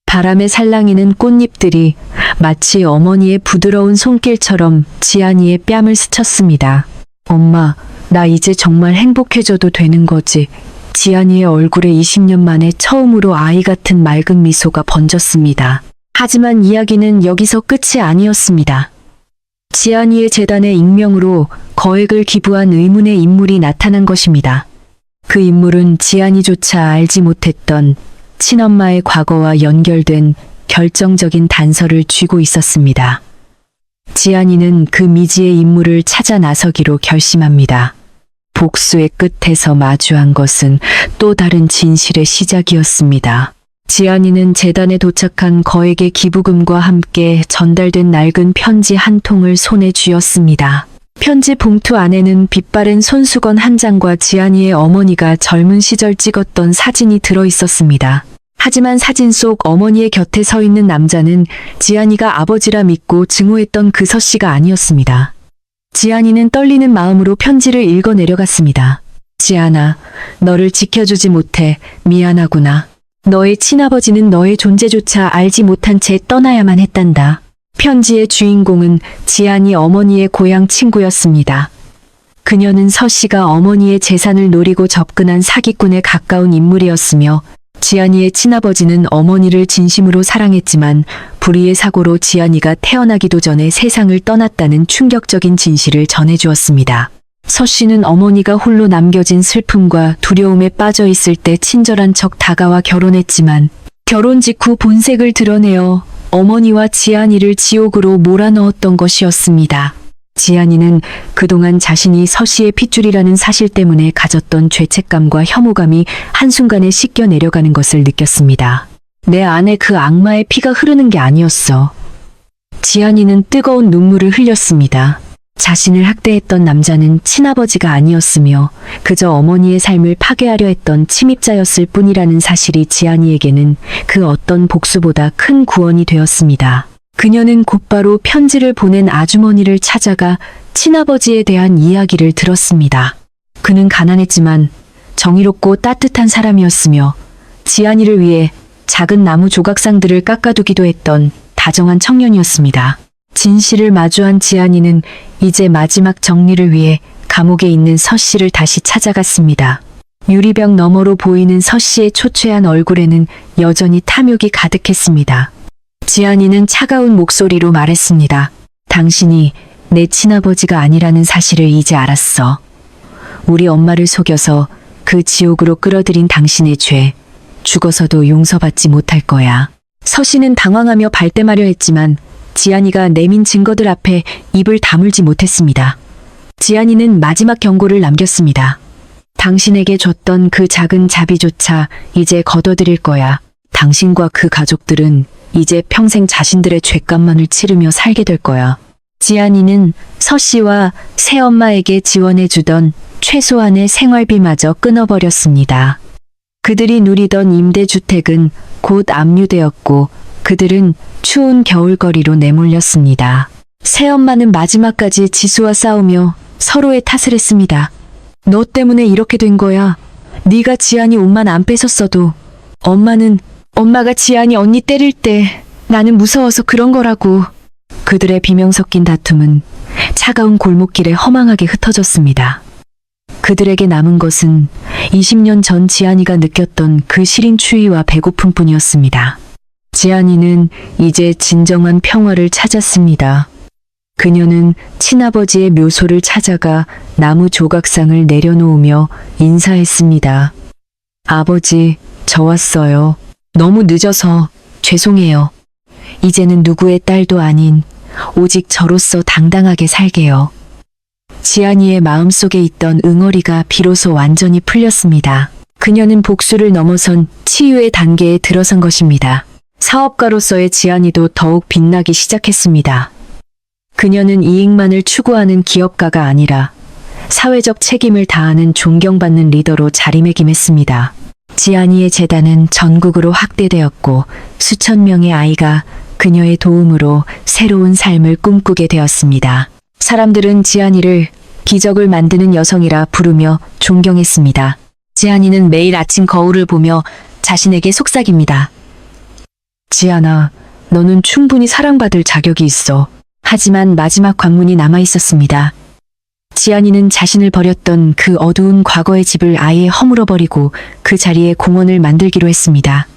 바람에 살랑이는 꽃잎들이 마치 어머니의 부드러운 손길처럼 지안이의 뺨을 스쳤습니다. 엄마, 나 이제 정말 행복해져도 되는 거지. 지안이의 얼굴에 20년 만에 처음으로 아이 같은 맑은 미소가 번졌습니다. 하지만 이야기는 여기서 끝이 아니었습니다. 지안이의 재단의 익명으로 거액을 기부한 의문의 인물이 나타난 것입니다. 그 인물은 지안이조차 알지 못했던 친엄마의 과거와 연결된 결정적인 단서를 쥐고 있었습니다. 지안이는 그 미지의 인물을 찾아 나서기로 결심합니다. 복수의 끝에서 마주한 것은 또 다른 진실의 시작이었습니다. 지안이는 재단에 도착한 거액의 기부금과 함께 전달된 낡은 편지 한 통을 손에 쥐었습니다. 편지 봉투 안에는 빛바랜 손수건 한 장과 지안이의 어머니가 젊은 시절 찍었던 사진이 들어 있었습니다. 하지만 사진 속 어머니의 곁에 서 있는 남자는 지안이가 아버지라 믿고 증오했던 그 서씨가 아니었습니다. 지안이는 떨리는 마음으로 편지를 읽어 내려갔습니다. 지안아, 너를 지켜주지 못해 미안하구나. 너의 친아버지는 너의 존재조차 알지 못한 채 떠나야만 했단다. 편지의 주인공은 지안이 어머니의 고향 친구였습니다. 그녀는 서씨가 어머니의 재산을 노리고 접근한 사기꾼에 가까운 인물이었으며 지안이의 친아버지는 어머니를 진심으로 사랑했지만 불의의 사고로 지안이가 태어나기도 전에 세상을 떠났다는 충격적인 진실을 전해주었습니다. 서씨는 어머니가 홀로 남겨진 슬픔과 두려움에 빠져 있을 때 친절한 척 다가와 결혼했지만 결혼 직후 본색을 드러내어 어머니와 지안이를 지옥으로 몰아넣었던 것이었습니다. 지안이는 그동안 자신이 서씨의 핏줄이라는 사실 때문에 가졌던 죄책감과 혐오감이 한순간에 씻겨 내려가는 것을 느꼈습니다. 내 안에 그 악마의 피가 흐르는 게 아니었어. 지안이는 뜨거운 눈물을 흘렸습니다. 자신을 학대했던 남자는 친아버지가 아니었으며 그저 어머니의 삶을 파괴하려 했던 침입자였을 뿐이라는 사실이 지안이에게는 그 어떤 복수보다 큰 구원이 되었습니다. 그녀는 곧바로 편지를 보낸 아주머니를 찾아가 친아버지에 대한 이야기를 들었습니다. 그는 가난했지만 정의롭고 따뜻한 사람이었으며 지안이를 위해 작은 나무 조각상들을 깎아두기도 했던 다정한 청년이었습니다. 진실을 마주한 지안이는 이제 마지막 정리를 위해 감옥에 있는 서씨를 다시 찾아갔습니다. 유리병 너머로 보이는 서씨의 초췌한 얼굴에는 여전히 탐욕이 가득했습니다. 지안이는 차가운 목소리로 말했습니다. 당신이 내 친아버지가 아니라는 사실을 이제 알았어. 우리 엄마를 속여서 그 지옥으로 끌어들인 당신의 죄, 죽어서도 용서받지 못할 거야. 서씨는 당황하며 발뺌하려 했지만 지안이가 내민 증거들 앞에 입을 다물지 못했습니다. 지안이는 마지막 경고를 남겼습니다. 당신에게 줬던 그 작은 자비조차 이제 거둬들일 거야. 당신과 그 가족들은 이제 평생 자신들의 죄값만을 치르며 살게 될 거야. 지안이는 서씨와 새엄마에게 지원해주던 최소한의 생활비마저 끊어버렸습니다. 그들이 누리던 임대주택은 곧 압류되었고 그들은 추운 겨울거리로 내몰렸습니다. 새엄마는 마지막까지 지수와 싸우며 서로의 탓을 했습니다. 너 때문에 이렇게 된 거야. 네가 지안이 옷만 안 뺏었어도 엄마가 지안이 언니 때릴 때 나는 무서워서 그런 거라고. 그들의 비명 섞인 다툼은 차가운 골목길에 허망하게 흩어졌습니다. 그들에게 남은 것은 20년 전 지안이가 느꼈던 그 시린 추위와 배고픔뿐이었습니다. 지안이는 이제 진정한 평화를 찾았습니다. 그녀는 친아버지의 묘소를 찾아가 나무 조각상을 내려놓으며 인사했습니다. 아버지, 저 왔어요. 너무 늦어서 죄송해요. 이제는 누구의 딸도 아닌 오직 저로서 당당하게 살게요. 지안이의 마음속에 있던 응어리가 비로소 완전히 풀렸습니다. 그녀는 복수를 넘어선 치유의 단계에 들어선 것입니다. 사업가로서의 지안이도 더욱 빛나기 시작했습니다. 그녀는 이익만을 추구하는 기업가가 아니라 사회적 책임을 다하는 존경받는 리더로 자리매김했습니다. 지안이의 재단은 전국으로 확대되었고 수천 명의 아이가 그녀의 도움으로 새로운 삶을 꿈꾸게 되었습니다. 사람들은 지안이를 기적을 만드는 여성이라 부르며 존경했습니다. 지안이는 매일 아침 거울을 보며 자신에게 속삭입니다. 지안아, 너는 충분히 사랑받을 자격이 있어. 하지만 마지막 관문이 남아 있었습니다. 지안이는 자신을 버렸던 그 어두운 과거의 집을 아예 허물어버리고 그 자리에 공원을 만들기로 했습니다.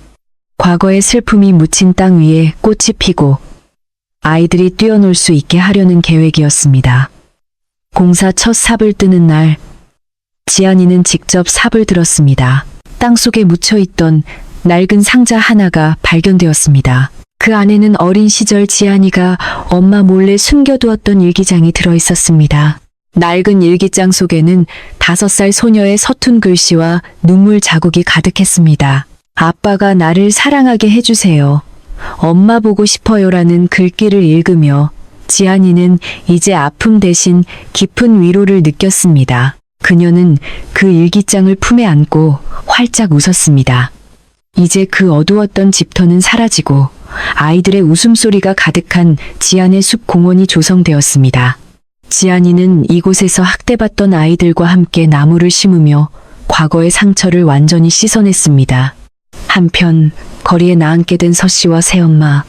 과거의 슬픔이 묻힌 땅 위에 꽃이 피고 아이들이 뛰어놀 수 있게 하려는 계획이었습니다. 공사 첫 삽을 뜨는 날, 지안이는 직접 삽을 들었습니다. 땅속에 묻혀있던 낡은 상자 하나가 발견되었습니다. 그 안에는 어린 시절 지안이가 엄마 몰래 숨겨두었던 일기장이 들어있었습니다. 낡은 일기장 속에는 5살 소녀의 서툰 글씨와 눈물 자국이 가득했습니다. 아빠가 나를 사랑하게 해주세요. 엄마 보고 싶어요라는 글귀를 읽으며 지안이는 이제 아픔 대신 깊은 위로를 느꼈습니다. 그녀는 그 일기장을 품에 안고 활짝 웃었습니다. 이제 그 어두웠던 집터는 사라지고 아이들의 웃음소리가 가득한 지안의 숲 공원이 조성되었습니다. 지안이는 이곳에서 학대받던 아이들과 함께 나무를 심으며 과거의 상처를 완전히 씻어냈습니다. 한편 거리에 나앉게 된 서씨와 새엄마,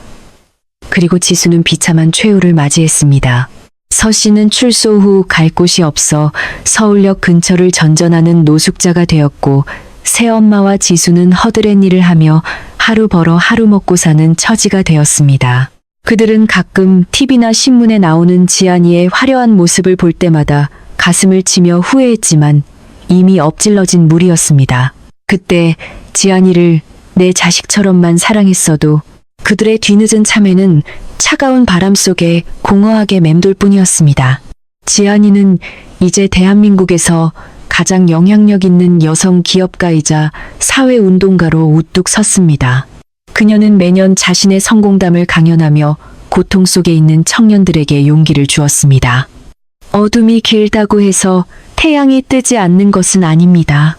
그리고 지수는 비참한 최후를 맞이했습니다. 서씨는 출소 후 갈 곳이 없어 서울역 근처를 전전하는 노숙자가 되었고 새엄마와 지수는 허드렛 일을 하며 하루 벌어 하루 먹고 사는 처지가 되었습니다. 그들은 가끔 TV나 신문에 나오는 지안이의 화려한 모습을 볼 때마다 가슴을 치며 후회했지만 이미 엎질러진 물이었습니다. 그때 지안이를 내 자식처럼만 사랑했어도 그들의 뒤늦은 참회는 차가운 바람 속에 공허하게 맴돌 뿐이었습니다. 지안이는 이제 대한민국에서 가장 영향력 있는 여성 기업가이자 사회운동가로 우뚝 섰습니다. 그녀는 매년 자신의 성공담을 강연하며 고통 속에 있는 청년들에게 용기를 주었습니다. 어둠이 길다고 해서 태양이 뜨지 않는 것은 아닙니다.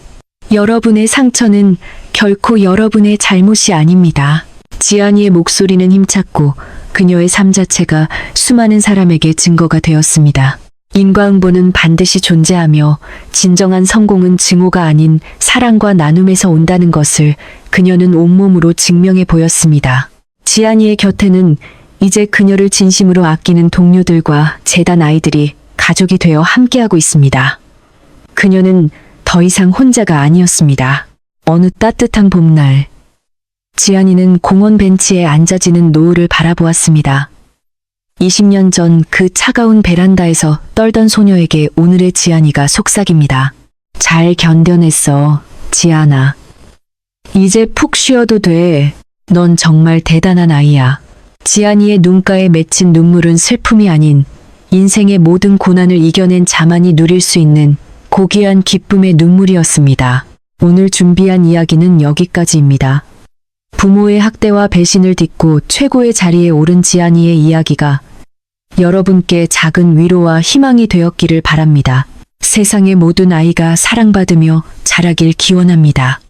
여러분의 상처는 결코 여러분의 잘못이 아닙니다. 지안이의 목소리는 힘찼고 그녀의 삶 자체가 수많은 사람에게 증거가 되었습니다. 인과응보는 반드시 존재하며 진정한 성공은 증오가 아닌 사랑과 나눔에서 온다는 것을 그녀는 온몸으로 증명해 보였습니다. 지안이의 곁에는 이제 그녀를 진심으로 아끼는 동료들과 재단 아이들이 가족이 되어 함께하고 있습니다. 그녀는 더 이상 혼자가 아니었습니다. 어느 따뜻한 봄날, 지안이는 공원 벤치에 앉아지는 노을을 바라보았습니다. 20년 전 그 차가운 베란다에서 떨던 소녀에게 오늘의 지안이가 속삭입니다. 잘 견뎌냈어, 지안아. 이제 푹 쉬어도 돼. 넌 정말 대단한 아이야. 지안이의 눈가에 맺힌 눈물은 슬픔이 아닌 인생의 모든 고난을 이겨낸 자만이 누릴 수 있는 고귀한 기쁨의 눈물이었습니다. 오늘 준비한 이야기는 여기까지입니다. 부모의 학대와 배신을 딛고 최고의 자리에 오른 지안이의 이야기가 여러분께 작은 위로와 희망이 되었기를 바랍니다. 세상의 모든 아이가 사랑받으며 자라길 기원합니다.